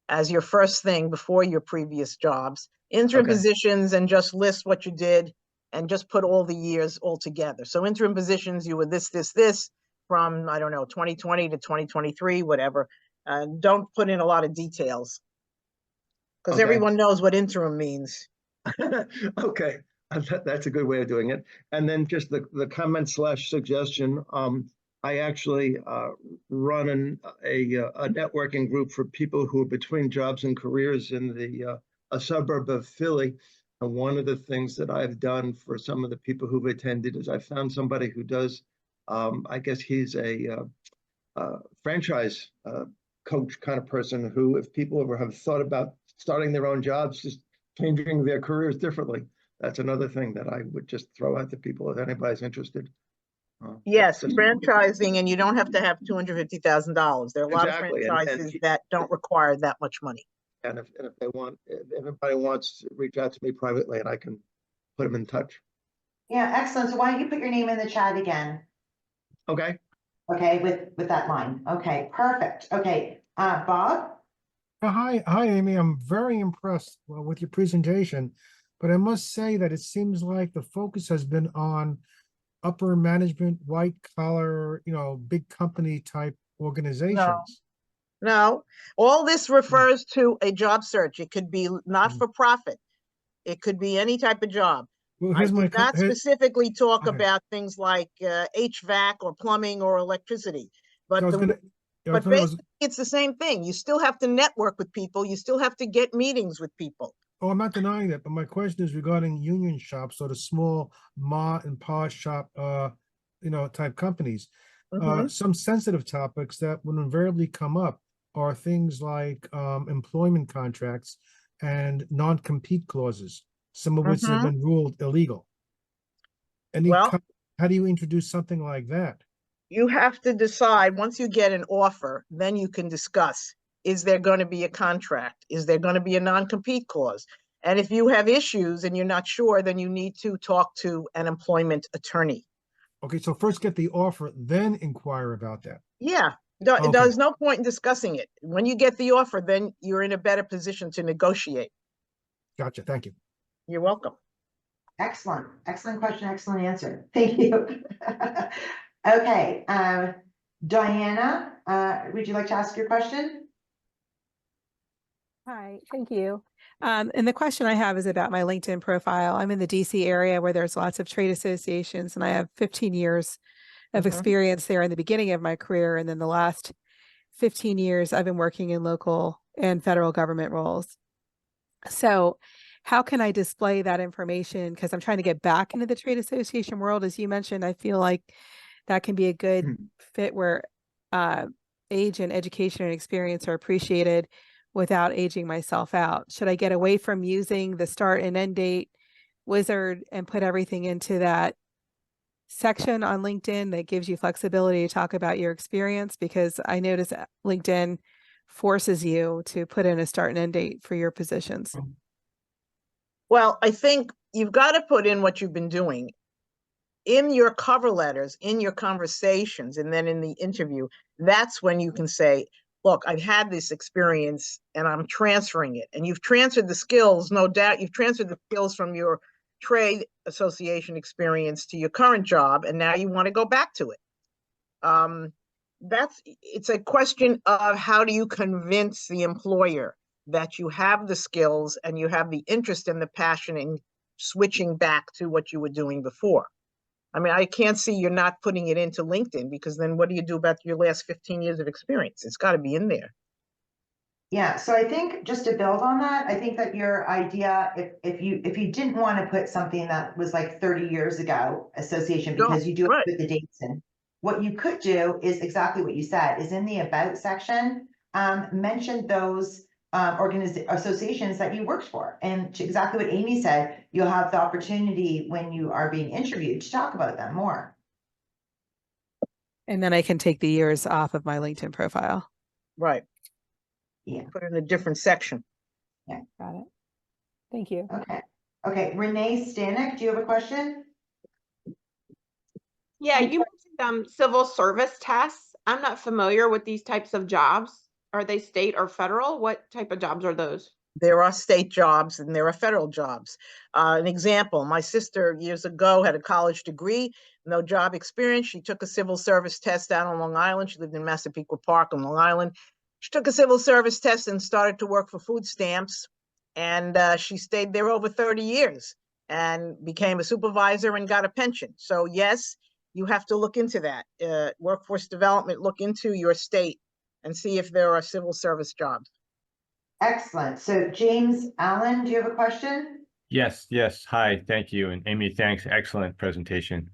as your first thing before your previous jobs. Interim positions, and just list what you did and just put all the years all together. So interim positions, you were this from, I don't know, 2020 to 2023, whatever. Don't put in a lot of details because everyone knows what interim means. Okay, that's a good way of doing it. And then just the comment / suggestion. I actually run a networking group for people who are between jobs and careers in a suburb of Philly. And one of the things that I've done for some of the people who've attended is I found somebody who does, I guess he's a franchise coach kind of person who, if people ever have thought about starting their own jobs, just changing their careers differently, that's another thing that I would just throw out to people if anybody's interested. Yes, franchising, and you don't have to have $250,000. There are a lot of franchises that don't require that much money. And if they want, if anybody wants to reach out to me privately, and I can put them in touch. Yeah, excellent. So why don't you put your name in the chat again? Okay. Okay, with that line. Okay, perfect. Okay, Bob? Hi, Amy. I'm very impressed with your presentation, but I must say that it seems like the focus has been on upper management, white collar, big company type organizations. No, all this refers to a job search. It could be not for profit. It could be any type of job. Well, I here's my did not specifically talk Okay. about things like HVAC or plumbing or electricity, but So I was the gonna, but basically it's the same thing. You still have to network with people. You still have to get meetings with people. oh, I'm not denying that, but my question is regarding union shops or the small ma and pa shop, type companies. Some sensitive topics that would invariably come up are things like employment contracts and non-compete clauses, some of which have been ruled illegal. Well, how do you introduce something like that? you have to decide once you get an offer, then you can discuss, is there going to be a contract? Is there going to be a non-compete clause? And if you have issues and you're not sure, then you need to talk to an employment attorney. Okay, so first get the offer, then inquire about that. Yeah, Okay. there's no point in discussing it. When you get the offer, then you're in a better position to negotiate. Gotcha, thank you. You're welcome. Excellent. Excellent question. Excellent answer. Thank you. Okay, Diana, would you like to ask your question? Hi, thank you. And the question I have is about my LinkedIn profile. I'm in the DC area where there's lots of trade associations, and I have 15 years of experience there in the beginning of my career. And then the last 15 years, I've been working in local and federal government roles. So how can I display that information? Because I'm trying to get back into the trade association world. As you mentioned, I feel like that can be a good fit where age and education and experience are appreciated without aging myself out. Should I get away from using the start and end date wizard and put everything into that section on LinkedIn that gives you flexibility to talk about your experience? Because I notice LinkedIn forces you to put in a start and end date for your positions. Well, I think you've got to put in what you've been doing in your cover letters, in your conversations, and then in the interview. That's when you can say, look, I've had this experience and I'm transferring it. And you've transferred the skills, no doubt. You've transferred the skills from your trade association experience to your current job, and now you want to go back to it. It's a question of how do you convince the employer that you have the skills and you have the interest and the passion in switching back to what you were doing before. I mean, I can't see you're not putting it into LinkedIn, because then what do you do about your last 15 years of experience? It's got to be in there. Yeah, so I think just to build on that, I think that your idea, if you didn't want to put something that was like 30 years ago association, because you do it with the dates in, what you could do is exactly what you said, is in the about section, mention those associations that you worked for. And to exactly what Amy said, you'll have the opportunity when you are being interviewed to talk about them more. And then I can take the years off of my LinkedIn profile. Right. Yeah. Put it in a different section. Yeah. Got it. Thank you. Okay. Okay. Renee Stanek, do you have a question? Yeah, you mentioned civil service tests. I'm not familiar with these types of jobs. Are they state or federal? What type of jobs are those? There are state jobs and there are federal jobs. An example, my sister years ago had a college degree, no job experience. She took a civil service test down on Long Island. She lived in Massapequa Park on Long Island. She took a civil service test and started to work for food stamps. And she stayed there over 30 years and became a supervisor and got a pension. So yes, you have to look into that. Workforce development, look into your state and see if there are civil service jobs. Excellent. So James Allen, do you have a question? Yes. Hi, thank you. And Amy, thanks. Excellent presentation.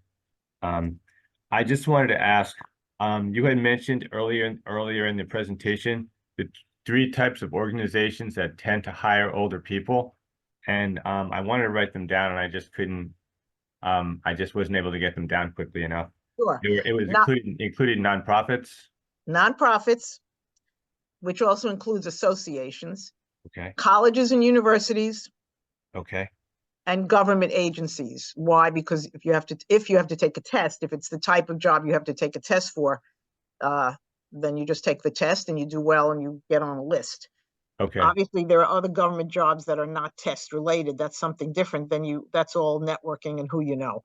I just wanted to ask, you had mentioned earlier in the presentation, the 3 types of organizations that tend to hire older people. And I wanted to write them down and I just couldn't, I just wasn't able to get them down quickly enough. Sure. It was included nonprofits. Nonprofits, which also includes associations. Okay, colleges and universities, okay, and government agencies. Why? Because if you have to take a test, if it's the type of job you have to take a test for, then you just take the test and you do well and you get on a list. okay, Obviously, there are other government jobs that are not test related. That's something different than that's all networking and who you know.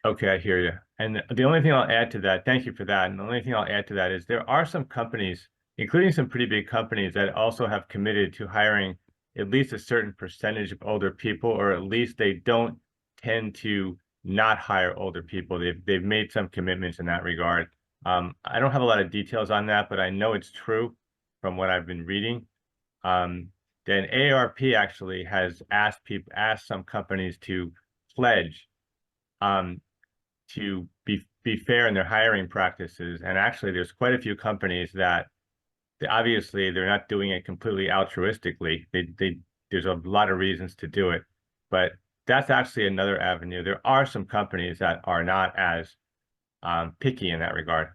okay, I hear you. And the only thing I'll add to that, thank you for that. And the only thing I'll add to that is there are some companies, including some pretty big companies, that also have committed to hiring at least a certain percentage of older people, or at least they don't tend to not hire older people. They've made some commitments in that regard. I don't have a lot of details on that, but I know it's true from what I've been reading. Then AARP actually has asked some companies to pledge to be fair in their hiring practices. And actually, there's quite a few companies that obviously they're not doing it completely altruistically. There's a lot of reasons to do it, but that's actually another avenue. There are some companies that are not as picky in that regard.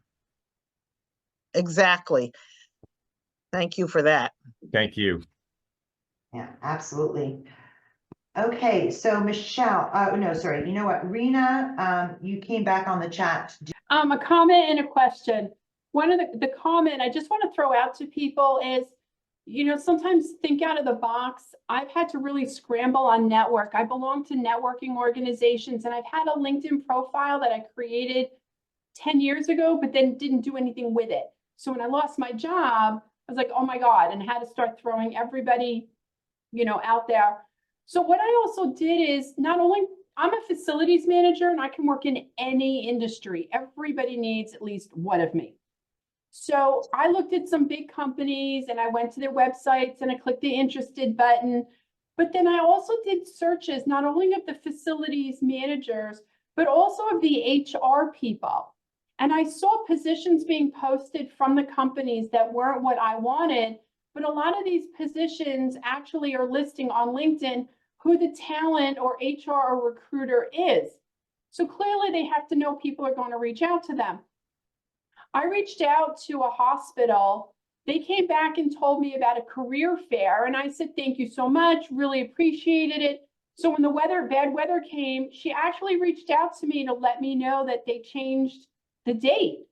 Exactly. Thank you for that. Thank you. Yeah, absolutely. Okay, so Michelle, no, sorry, you know what, Rena, you came back on the chat. A comment and a question. One of the comment I just want to throw out to people is, sometimes think out of the box. I've had to really scramble on network. I belong to networking organizations, and I've had a LinkedIn profile that I created 10 years ago, but then didn't do anything with it. So when I lost my job, I was like, oh my God, and had to start throwing everybody, out there. So what I also did is, not only I'm a facilities manager and I can work in any industry. Everybody needs at least one of me. So I looked at some big companies and I went to their websites and I clicked the interested button. But then I also did searches, not only of the facilities managers, but also of the HR people. And I saw positions being posted from the companies that weren't what I wanted. But a lot of these positions actually are listing on LinkedIn who the talent or HR or recruiter is. So clearly they have to know people are going to reach out to them. I reached out to a hospital. They came back and told me about a career fair. And I said, thank you so much, really appreciated it. So when the bad weather came, she actually reached out to me to let me know that they changed the date.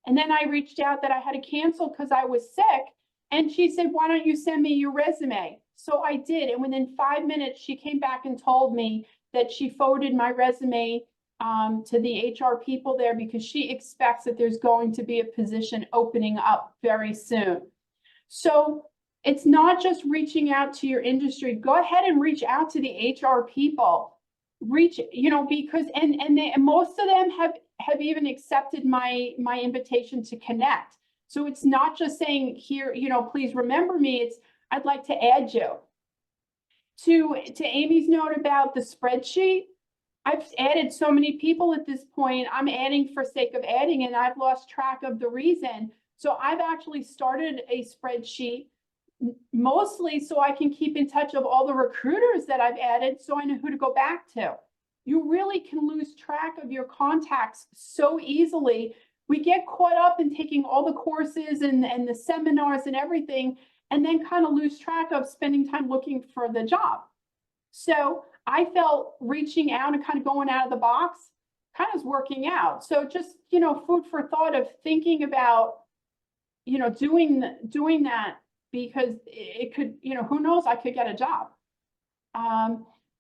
And then I reached out that I had to cancel because I was sick. And she said, why don't you send me your resume? So I did. And within 5 minutes, she came back and told me that she forwarded my resume to the HR people there because she expects that there's going to be a position opening up very soon. So it's not just reaching out to your industry. Go ahead and reach out to the HR people. Because most of them have even accepted my invitation to connect. So it's not just saying here, please remember me. It's I'd like to add you. To Amy's note about the spreadsheet, I've added so many people at this point. I'm adding for sake of adding, and I've lost track of the reason. So I've actually started a spreadsheet mostly so I can keep in touch of all the recruiters that I've added so I know who to go back to. You really can lose track of your contacts so easily. We get caught up in taking all the courses and the seminars and everything, and then kind of lose track of spending time looking for the job. So I felt reaching out and kind of going out of the box kind of is working out. So just, food for thought of thinking about, doing that, because it could, who knows, I could get a job.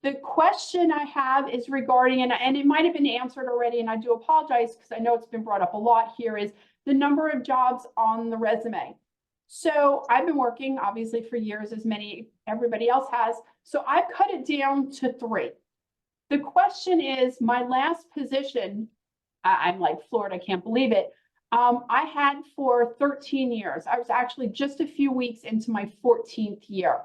The question I have is regarding, and it might have been answered already, and I do apologize because I know it's been brought up a lot here, is the number of jobs on the resume. So I've been working obviously for years, as everybody else has. So I've cut it down to 3. The question is, my last position, I'm like floored, I can't believe it. I had for 13 years. I was actually just a few weeks into my 14th year.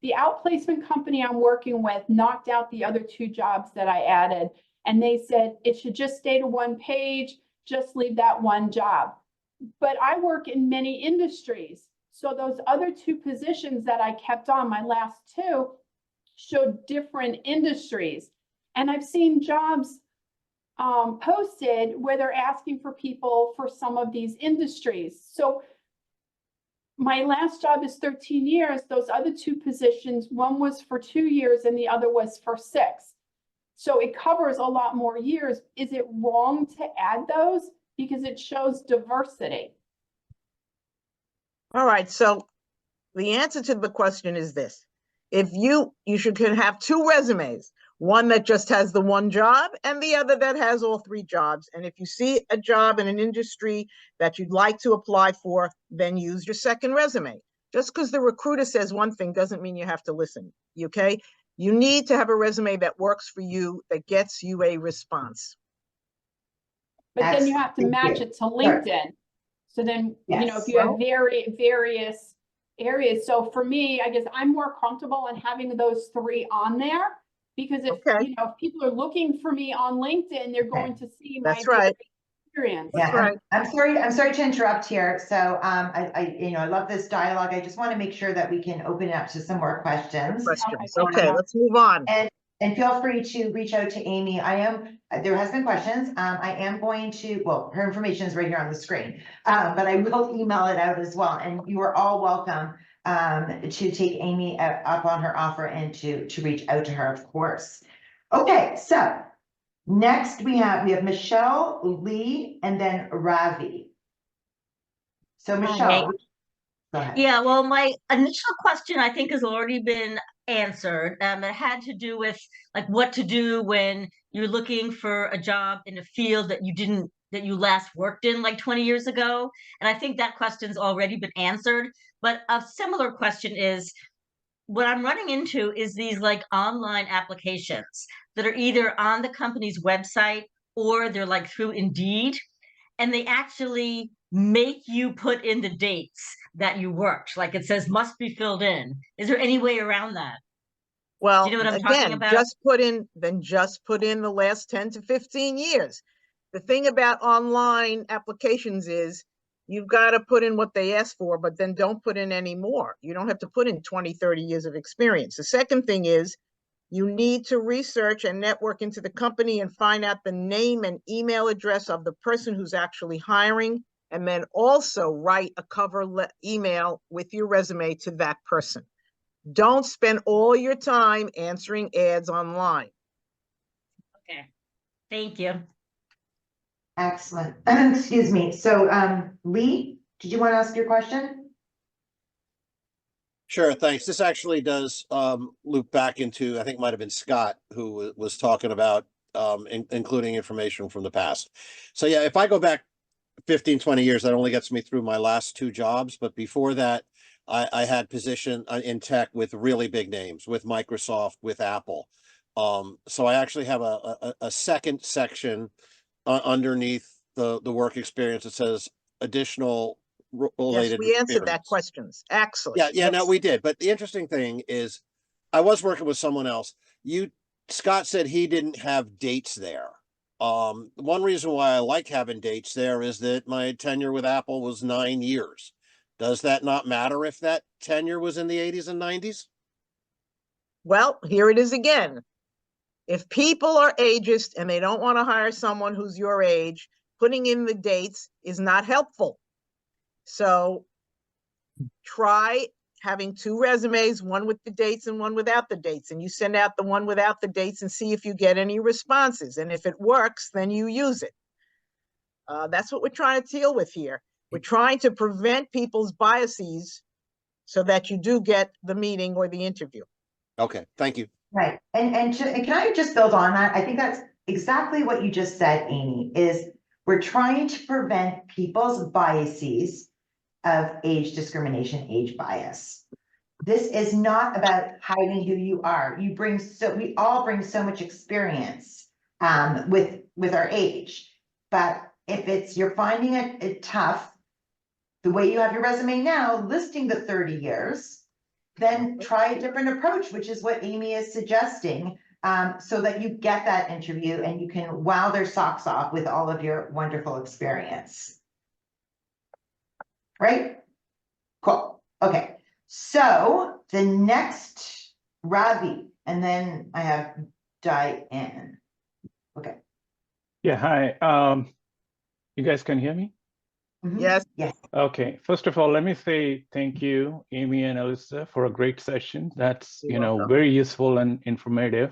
The outplacement company I'm working with knocked out the other 2 jobs that I added. And they said it should just stay to 1 page, just leave that 1 job. But I work in many industries. So those other 2 positions that I kept on, my last 2, showed different industries. And I've seen jobs posted where they're asking for people for some of these industries. So my last job is 13 years. Those other two positions, one was for 2 years and the other was for 6. So it covers a lot more years. Is it wrong to add those? Because it shows diversity. All right, so the answer to the question is this. If you can have 2 resumes, one that just has the 1 job and the other that has all 3 jobs. And if you see a job in an industry that you'd like to apply for, then use your second resume. Just because the recruiter says one thing doesn't mean you have to listen, okay? You need to have a resume that works for you, that gets you a response. But then you have to match it to LinkedIn. So then, you know, if you have various areas. So for me, I guess I'm more comfortable in having those 3 on there, because if, you know, if people are looking for me on LinkedIn, they're going to see my experience. Yeah, I'm sorry to interrupt here. So I love this dialogue. I just want to make sure that we can open it up to some more questions. Okay, let's move on. And feel free to reach out to Amy. There has been questions. I am going to, well, her information is right here on the screen, but I will email it out as well. And you are all welcome to take Amy up on her offer and to reach out to her, of course. Okay, so next we have Michelle, Lee, and then Ravi. So Michelle, go ahead. Yeah, well, my initial question I think has already been answered. It had to do with like what to do when you're looking for a job in a field that you last worked in like 20 years ago. And I think that question's already been answered. But a similar question is, what I'm running into is these like online applications that are either on the company's website or they're like through Indeed, and they actually make you put in the dates that you worked. Like it says must be filled in. Is there any way around that? Well, do you know what I'm talking about? just put in the last 10 to 15 years. The thing about online applications is you've got to put in what they ask for, but then don't put in any more. You don't have to put in 20, 30 years of experience. The second thing is you need to research and network into the company and find out the name and email address of the person who's actually hiring, and then also write a cover email with your resume to that person. Don't spend all your time answering ads online. Okay, thank you. Excellent. Excuse me. So Lee, did you want to ask your question? Sure, thanks. This actually does loop back into, I think it might have been Scott who was talking about including information from the past. So yeah, if I go back 15, 20 years, that only gets me through my last 2 jobs. But before that, I had position in tech with really big names, with Microsoft, with Apple. So I actually have a second section underneath the work experience that says additional related. Yes, we answered that questions. Excellent. Yeah, no, we did. But the interesting thing is I was working with someone else. Scott said he didn't have dates there. One reason why I like having dates there is that my tenure with Apple was 9 years. Does that not matter if that tenure was in the 80s and 90s? Well, here it is again. If people are ageist and they don't want to hire someone who's your age, putting in the dates is not helpful. So try having 2 resumes, one with the dates and one without the dates, and you send out the one without the dates and see if you get any responses. And if it works, then you use it. That's what we're trying to deal with here. We're trying to prevent people's biases so that you do get the meeting or the interview. Okay, thank you. Right. And can I just build on that? I think that's exactly what you just said, Amy, is we're trying to prevent people's biases of age discrimination, age bias. This is not about hiding who you are. We all bring so much experience with our age. But if you're finding it tough, the way you have your resume now, listing the 30 years, then try a different approach, which is what Amy is suggesting, so that you get that interview and you can wow their socks off with all of your wonderful experience. Right? Cool. Okay. So the next, Ravi, and then I have Diane. Okay. Yeah, hi. You guys can hear me? Yes. Yes. Okay, first of all, let me say thank you, Amy and Alyssa, for a great session. That's, You're welcome. very useful and informative.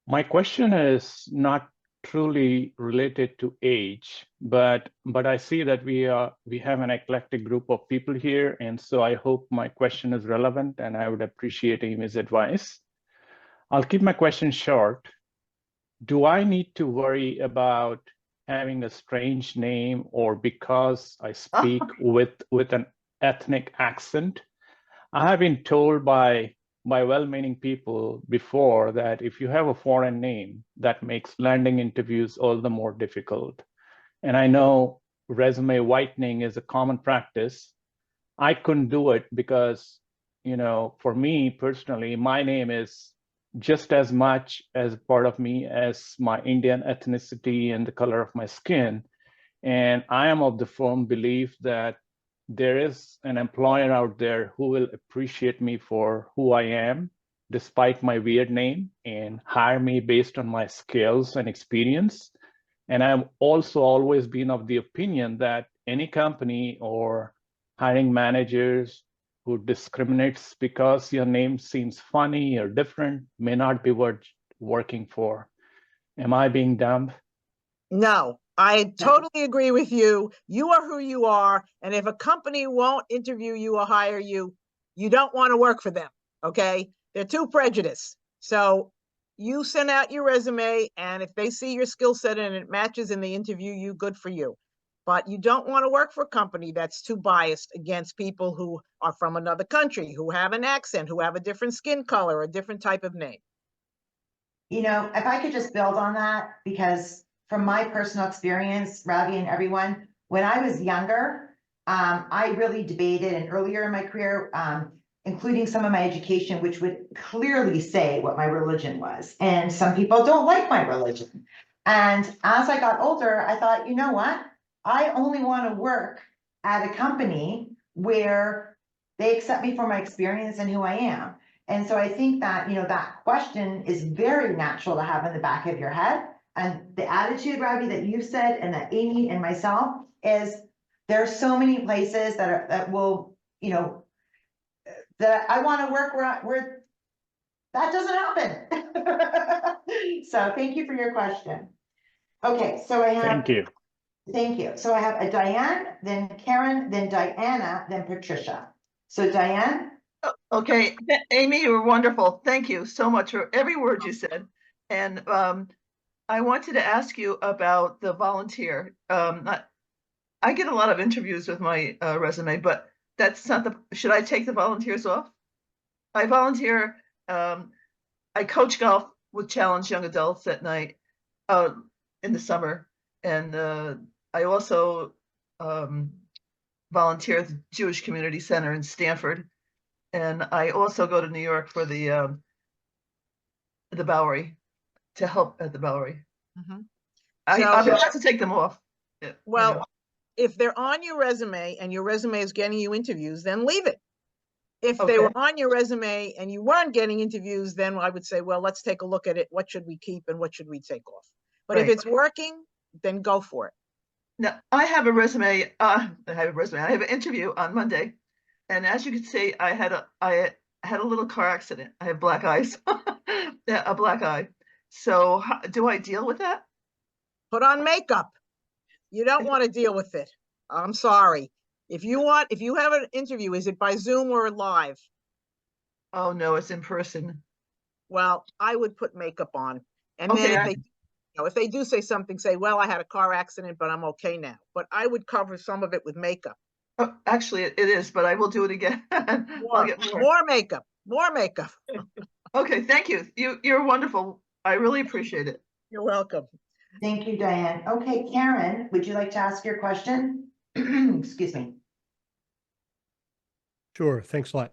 My question is not truly related to age, but I see that we have an eclectic group of people here, and so I hope my question is relevant, and I would appreciate Amy's advice. I'll keep my question short. Do I need to worry about having a strange name, or because I speak with an ethnic accent? I have been told by well-meaning people before that if you have a foreign name, that makes landing interviews all the more difficult. And I know resume whitening is a common practice. I couldn't do it because, for me personally, my name is just as much as part of me as my Indian ethnicity and the color of my skin. And I am of the firm belief that there is an employer out there who will appreciate me for who I am, despite my weird name, and hire me based on my skills and experience. And I've also always been of the opinion that any company or hiring managers who discriminates because your name seems funny or different may not be worth working for. Am I being dumb? No, I totally agree with you. You are who you are. And if a company won't interview you or hire you, you don't want to work for them. Okay. They're too prejudiced. So you send out your resume, and if they see your skill set and it matches and they interview you, good for you. But you don't want to work for a company that's too biased against people who are from another country, who have an accent, who have a different skin color, a different type of name. If I could just build on that, because from my personal experience, Ravi and everyone, when I was younger, I really debated, and earlier in my career, including some of my education, which would clearly say what my religion was. And some people don't like my religion. And as I got older, I thought, you know what? I only want to work at a company where they accept me for my experience and who I am. And so I think that, that question is very natural to have in the back of your head. And the attitude, Ravi, that you said, and that Amy and myself, is there are so many places that will, that I want to work where that doesn't happen. So thank you for your question. Okay, so I have. Thank you. Thank you. So I have a Diane, then Karen, then Diana, then Patricia. So Diane? Okay, Amy, you were wonderful. Thank you so much for every word you said. And I wanted to ask you about the volunteer. I get a lot of interviews with my resume, but that's not should I take the volunteers off? I volunteer, I coach golf with challenged young adults at night in the summer. And I also volunteer at the Jewish Community Center in Stanford. And I also go to New York for the Bowery, to help at the Bowery. Mm-hmm. I have to take them off. Well, if they're on your resume and your resume is getting you interviews, then leave it. If they were on your resume and you weren't getting interviews, then I would say, well, let's take a look at it. What should we keep and what should we take off? But if it's working, then go for it. Now, I have a resume. I have an interview on Monday. And as you can see, I had a little car accident. I have black eyes, a black eye. So do I deal with that? Put on makeup. You don't want to deal with it. I'm sorry. If you have an interview, is it by Zoom or live? Oh no, it's in person. Well, I would put makeup on. And then if they do say something, say, well, I had a car accident, but I'm okay now. But I would cover some of it with makeup. Oh, actually, it is, but I will do it again. I'll get more makeup. More makeup. Okay, thank you. You're wonderful. I really appreciate it. You're welcome. Thank you, Diane. Okay, Karen, would you like to ask your question? Excuse me. Sure, thanks a lot.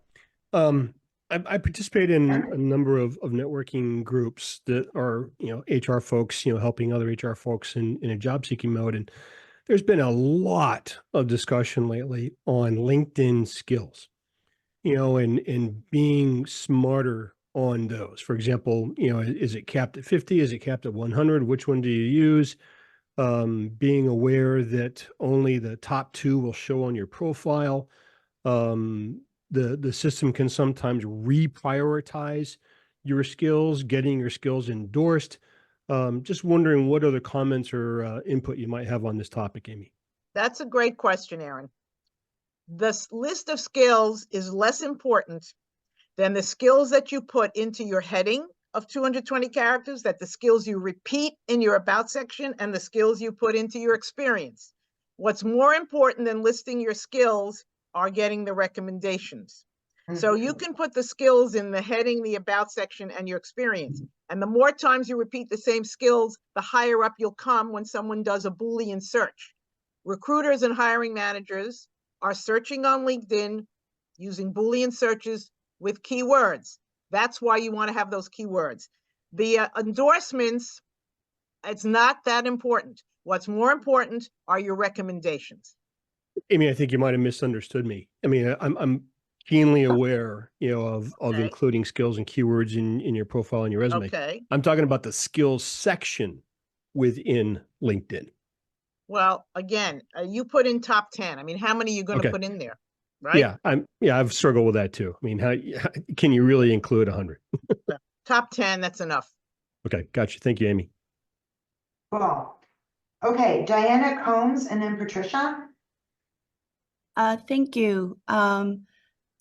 I participate in a number of networking groups that are, HR folks, helping other HR folks in a job seeking mode. And there's been a lot of discussion lately on LinkedIn skills, and being smarter on those. For example, is it capped at 50? Is it capped at 100? Which one do you use? being aware that only the top 2 will show on your profile. The system can sometimes reprioritize your skills, getting your skills endorsed. Just wondering what other comments or input you might have on this topic, Amy. That's a great question, Aaron. The list of skills is less important than the skills that you put into your heading of 220 characters, that the skills you repeat in your about section, and the skills you put into your experience. What's more important than listing your skills are getting the recommendations. So you can put the skills in the heading, the about section, and your experience. And the more times you repeat the same skills, the higher up you'll come when someone does a Boolean search. Recruiters and hiring managers are searching on LinkedIn using Boolean searches with keywords. That's why you want to have those keywords. The endorsements, it's not that important. What's more important are your recommendations. Amy, I think you might have misunderstood me. I mean, I'm keenly aware, of Okay. including skills and keywords in your profile and your resume. Okay. I'm talking about the skills section within LinkedIn. Well, again, you put in top 10. I mean, how many are you going to put in there? Right? Yeah, I've struggled with that too. I mean, how can you really include 100? Top 10, that's enough. Okay, gotcha. Thank you, Amy. Cool. Okay, Diana Combs and then Patricia. Thank you.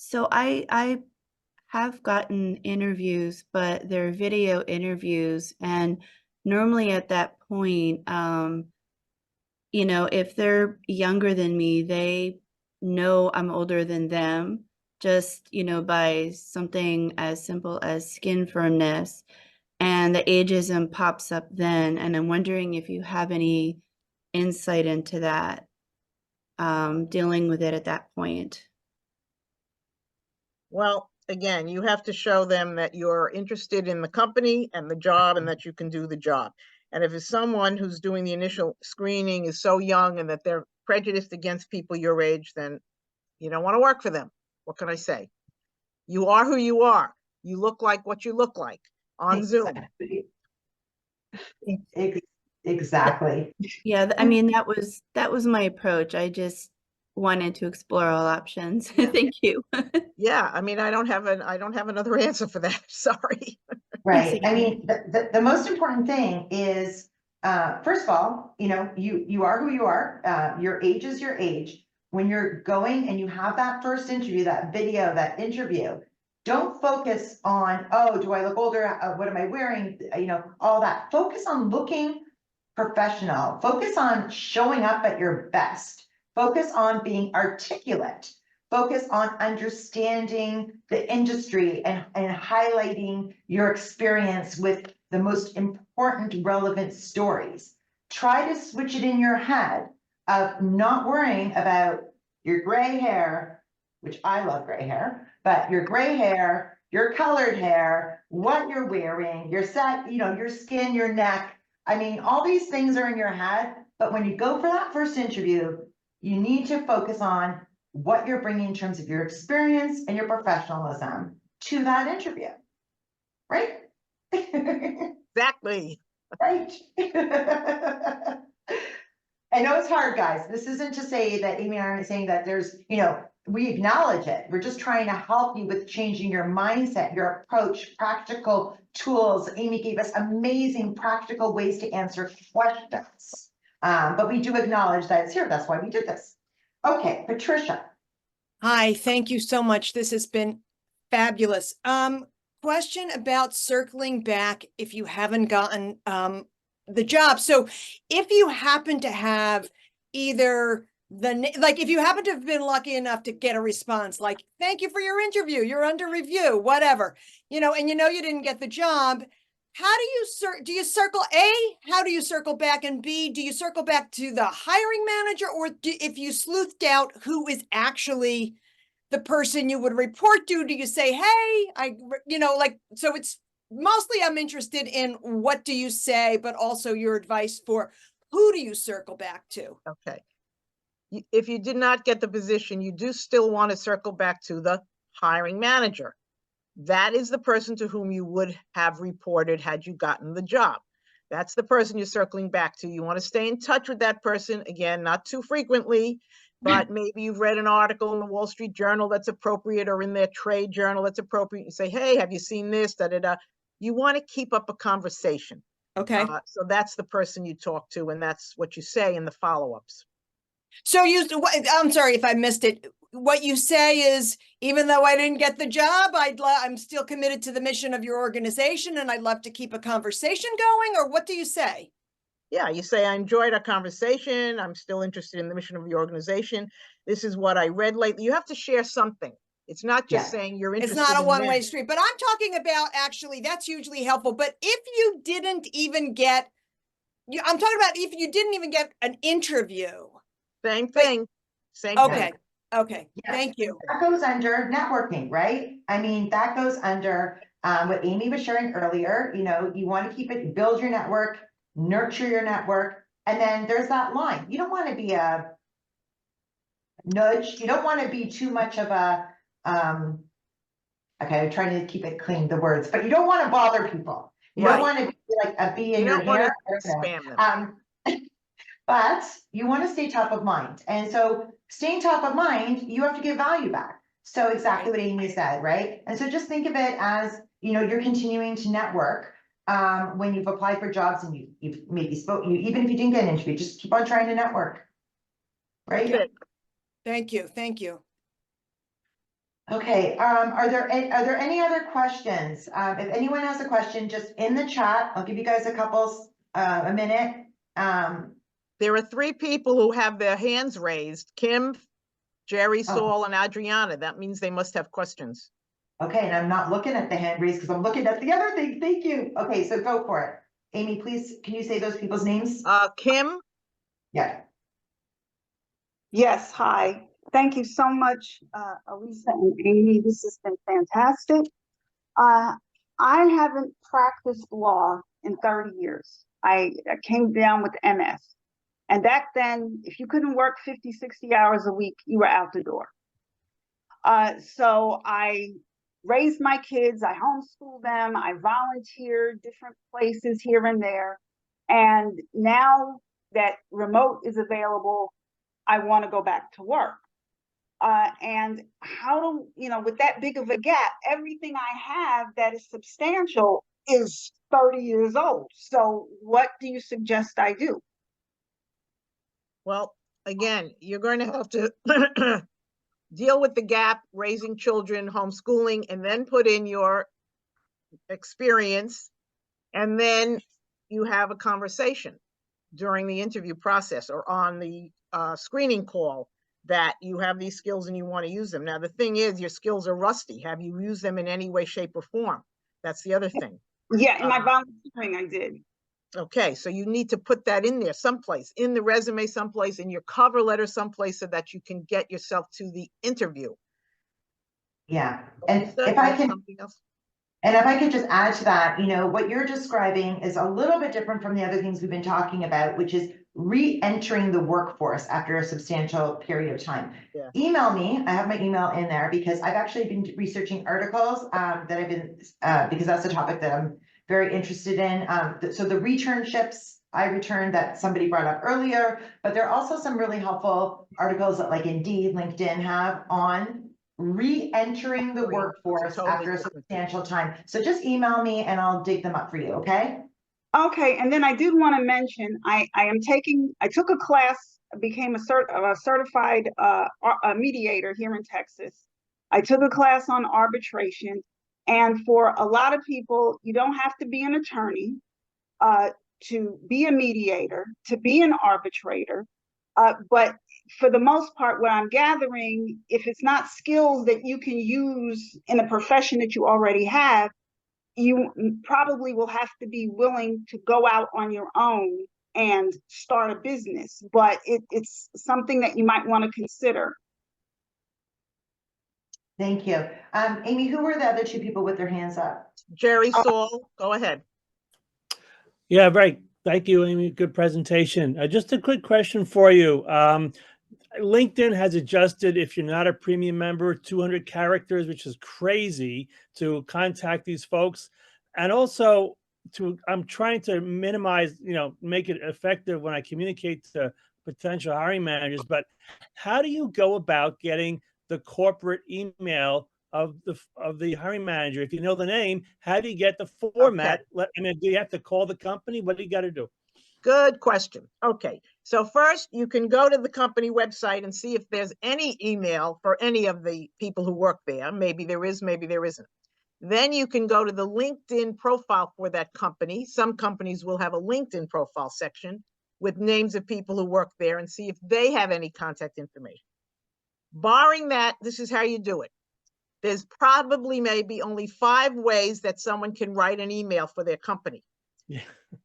So I have gotten interviews, but they're video interviews, and normally at that point, if they're younger than me, they know I'm older than them, just, by something as simple as skin firmness. And the ageism pops up then. And I'm wondering if you have any insight into that, dealing with it at that point. Well, again, you have to show them that you're interested in the company and the job and that you can do the job. And if it's someone who's doing the initial screening is so young and that they're prejudiced against people your age, then you don't want to work for them. What can I say? You are who you are. You look like what you look like on Zoom. Exactly. Yeah, I mean, that was my approach. I just wanted to explore all options. Thank you. Yeah, I mean, I don't have another answer for that. Sorry. Right. I mean, the most important thing is, first of all, you are who you are. Your age is your age. When you're going and you have that first interview, that video, that interview, don't focus on, oh, do I look older? What am I wearing? All that. Focus on looking professional. Focus on showing up at your best. Focus on being articulate. Focus on understanding the industry and highlighting your experience with the most important relevant stories. Try to switch it in your head of not worrying about your gray hair, which I love gray hair, but your gray hair, your colored hair, what you're wearing, your set, your skin, your neck. I mean, all these things are in your head, but when you go for that first interview, you need to focus on what you're bringing in terms of your experience and your professionalism to that interview, right? Exactly. Right. I know it's hard, guys. This isn't to say that Amy and I are saying that there's, we acknowledge it. We're just trying to help you with changing your mindset, your approach, practical tools. Amy gave us amazing practical ways to answer questions. But we do acknowledge that it's here. That's why we did this. Okay, Patricia. Hi, thank you so much. This has been fabulous. Question about circling back if you haven't gotten the job. So if you happen to have either if you happen to have been lucky enough to get a response like, thank you for your interview, you're under review, whatever, and you didn't get the job, how do you circle A, how do you circle back, and B, do you circle back to the hiring manager, or if you sleuthed out who is actually the person you would report to, do you say, hey, so it's mostly I'm interested in what do you say, but also your advice for who do you circle back to? Okay. If you did not get the position, you do still want to circle back to the hiring manager. That is the person to whom you would have reported had you gotten the job. That's the person you're circling back to. You want to stay in touch with that person. Again, not too frequently, but maybe you've read an article in the Wall Street Journal that's appropriate or in their trade journal that's appropriate. You say, hey, have you seen this? Da, da, da. You want to keep up a conversation. Okay. So that's the person you talk to, and that's what you say in the follow-ups. So I'm sorry if I missed it. What you say is, even though I didn't get the job, I'm still committed to the mission of your organization, and I'd love to keep a conversation going, or what do you say? Yeah, you say, I enjoyed our conversation. I'm still interested in the mission of your organization. This is what I read lately. You have to share something. It's not just saying you're interested. It's not a in one-way them. street, but I'm talking about, actually, that's hugely helpful. But if you didn't even get, I'm talking about if you didn't even get an interview. Same thing. Same Okay. thing. Okay. Thank you. That goes under networking, right? I mean, that goes under what Amy was sharing earlier. You know, you want to keep it, build your network, nurture your network. And then there's that line. You don't want to be a nudge. You don't want to be too much of a, okay, I'm trying to keep it clean, the words, but you don't want to bother people. You don't want to be like a bee in your hair. Spam them. But you want to stay top of mind. And so staying top of mind, you have to give value back. So exactly what Amy said, right? And so just think of it as, you know, you're continuing to network when you've applied for jobs and you've maybe spoken, even if you didn't get an interview, just keep on trying to network. Right? Thank you. Thank you. Okay, are there any other questions? If anyone has a question, just in the chat, I'll give you guys a minute. There are 3 people who have their hands raised: Kim, Jerry, Saul, and Adriana. That means they must have questions. Okay, and I'm not looking at the hand raised because I'm looking at the other thing. Thank you. Okay, so go for it. Amy, please, can you say those people's names? Kim? Yeah. Yes, hi. Thank you so much, Elisa and Amy. This has been fantastic. I haven't practiced law in 30 years. I came down with MS. And back then, if you couldn't work 50, 60 hours a week, you were out the door. So I raised my kids, I homeschooled them, I volunteered different places here and there. And now that remote is available, I want to go back to work. And how do, with that big of a gap, everything I have that is substantial is 30 years old. So what do you suggest I do? Well, again, you're going to have to deal with the gap, raising children, homeschooling, and then put in your experience. And then you have a conversation during the interview process or on the screening call that you have these skills and you want to use them. Now, the thing is, your skills are rusty. Have you used them in any way, shape, or form? That's the other thing. Yeah, in my volunteering, I did. Okay, so you need to put that in there someplace, in the resume someplace, in your cover letter someplace, so that you can get yourself to the interview. Yeah, and if I could just add to that, what you're describing is a little bit different from the other things we've been talking about, which is re-entering the workforce after a substantial period of time. Yeah. Email me. I have my email in there because I've actually been researching articles that I've been, because that's a topic that I'm very interested in. So the returnships I returned that somebody brought up earlier, but there are also some really helpful articles that like Indeed, LinkedIn have on re-entering the workforce after a substantial time. So just email me and I'll dig them up for you, okay? Okay, and then I did want to mention, I took a class, became a certified mediator here in Texas. I took a class on arbitration, and for a lot of people, you don't have to be an attorney to be a mediator, to be an arbitrator, but for the most part, what I'm gathering, if it's not skills that you can use in a profession that you already have, you probably will have to be willing to go out on your own and start a business, but it's something that you might want to consider. Thank you. Amy, who were the other 2 people with their hands up? Jerry, Saul, go ahead. Yeah, right. Thank you, Amy. Good presentation. Just a quick question for you. LinkedIn has adjusted, if you're not a premium member, 200 characters, which is crazy, to contact these folks. And also, I'm trying to minimize, make it effective when I communicate to potential hiring managers, but how do you go about getting the corporate email of the hiring manager? If you know the name, how do you get the format? Do you have to call the company? What do you got to do? Good question. Okay, so first you can go to the company website and see if there's any email for any of the people who work there. Maybe there is, maybe there isn't. Then you can go to the LinkedIn profile for that company. Some companies will have a LinkedIn profile section with names of people who work there and see if they have any contact information. Barring that, this is how you do it. There's probably maybe only 5 ways that someone can write an email for their company. Yeah.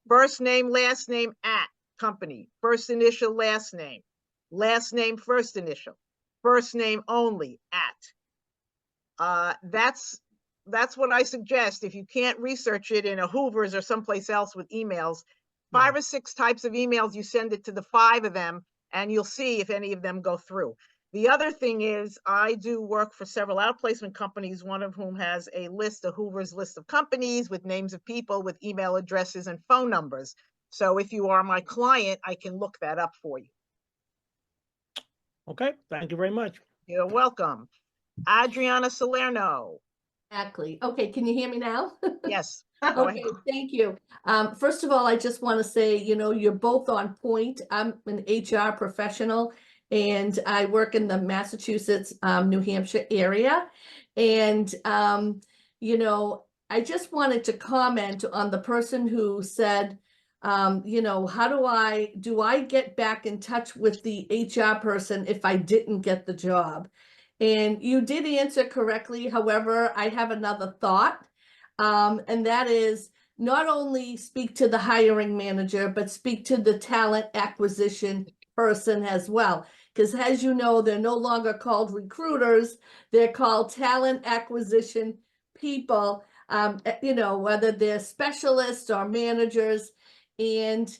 First name, last name, at company, first initial, last name, first initial, first name only, at. That's what I suggest. If you can't research it in a Hoover's or someplace else with emails, 5 or 6 types of emails, you send it to the 5 of them and you'll see if any of them go through. The other thing is I do work for several outplacement companies, one of whom has a list, a Hoover's list of companies with names of people with email addresses and phone numbers. So if you are my client, I can look that up for you. Okay, thank you very much. You're welcome. Adriana Salerno. Exactly. Okay, can you hear me now? Yes. Okay, thank you. First of all, I just want to say, you're both on point. I'm an HR professional and I work in the Massachusetts, New Hampshire area. And, I just wanted to comment on the person who said, how do I get back in touch with the HR person if I didn't get the job? And you did answer correctly. However, I have another thought, and that is not only speak to the hiring manager, but speak to the talent acquisition person as well. Because as you know, they're no longer called recruiters, they're called talent acquisition people, whether they're specialists or managers. And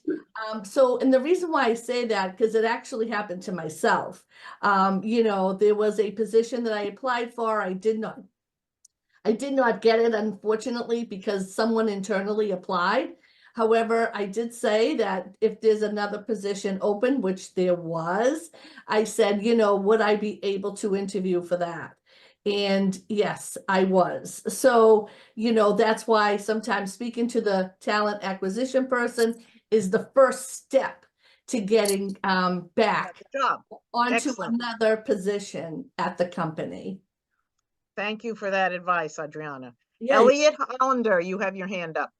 and the reason why I say that, because it actually happened to myself. There was a position that I applied for. I did not get it, unfortunately, because someone internally applied. However, I did say that if there's another position open, which there was, I said, would I be able to interview for that? And yes, I was. So, that's why sometimes speaking to the talent acquisition person is the first step to getting back onto another position at the company. Thank you for that advice, Adriana. Yeah. Elliot Hollander, you have your hand up.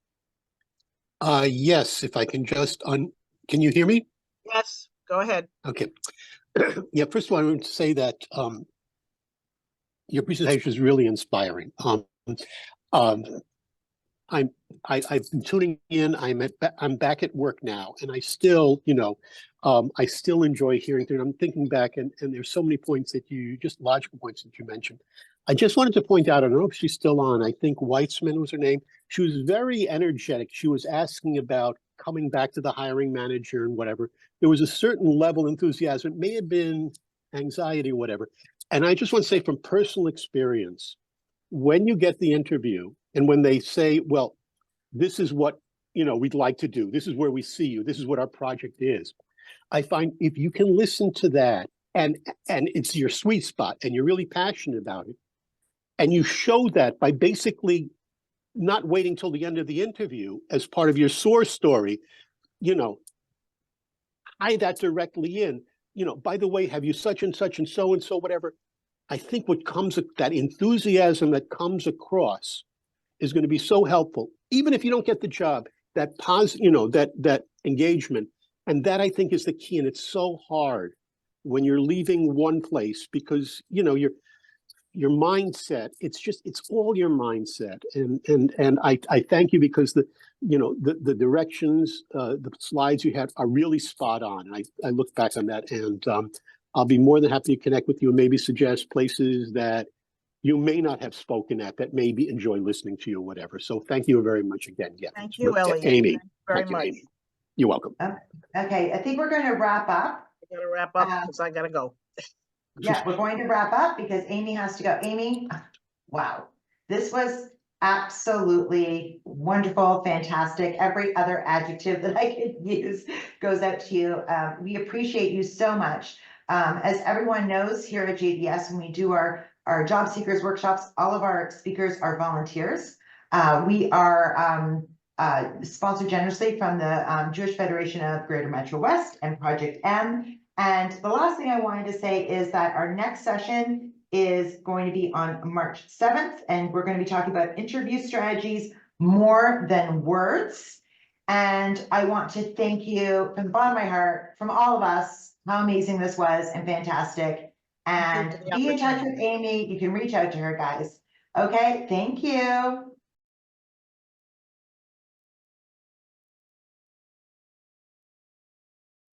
Yes, if I can just can you hear me? Yes, go ahead. Okay. Yeah, first of all, I want to say that your presentation is really inspiring. I've been tuning in. I'm back at work now, and I still, I still enjoy hearing through. And I'm thinking back, and there's so many points just logical points that you mentioned. I just wanted to point out, I don't know if she's still on. I think Weitzman was her name. She was very energetic. She was asking about coming back to the hiring manager and whatever. There was a certain level of enthusiasm. It may have been anxiety or whatever. And I just want to say from personal experience, when you get the interview and when they say, well, this is what, we'd like to do. This is where we see you. This is what our project is. I find if you can listen to that and it's your sweet spot and you're really passionate about it, and you show that by basically not waiting till the end of the interview as part of your source story, tie that directly in, by the way, have you such and so, whatever. I think what comes, that enthusiasm that comes across is going to be so helpful, even if you don't get the job, that that engagement. And that I think is the key. And it's so hard when you're leaving one place because, your mindset, it's all your mindset. And I thank you because the directions, the slides you had are really spot on. And I look back on that and I'll be more than happy to connect with you and maybe suggest places that you may not have spoken at that maybe enjoy listening to you or whatever. So thank you very much again. Yeah. Thank you, Elliot. Amy. Thank you very much. Amy. You're welcome. Okay, I think we're going to wrap up. I got to wrap up because I got to go. Yeah, we're going to wrap up because Amy has to go. Amy, wow, this was Absolutely wonderful, fantastic. Every other adjective that I could use goes out to you. We appreciate you so much. As everyone knows here at JBS, when we do our job seekers workshops, all of our speakers are volunteers. We are sponsored generously from the Jewish Federation of Greater MetroWest and Project M. And the last thing I wanted to say is that our next session is going to be on March 7th, and we're going to be talking about interview strategies more than words. And I want to thank you from the bottom of my heart, from all of us, how amazing this was and fantastic. And be in touch with Amy. You can reach out to her, guys. Okay, thank you.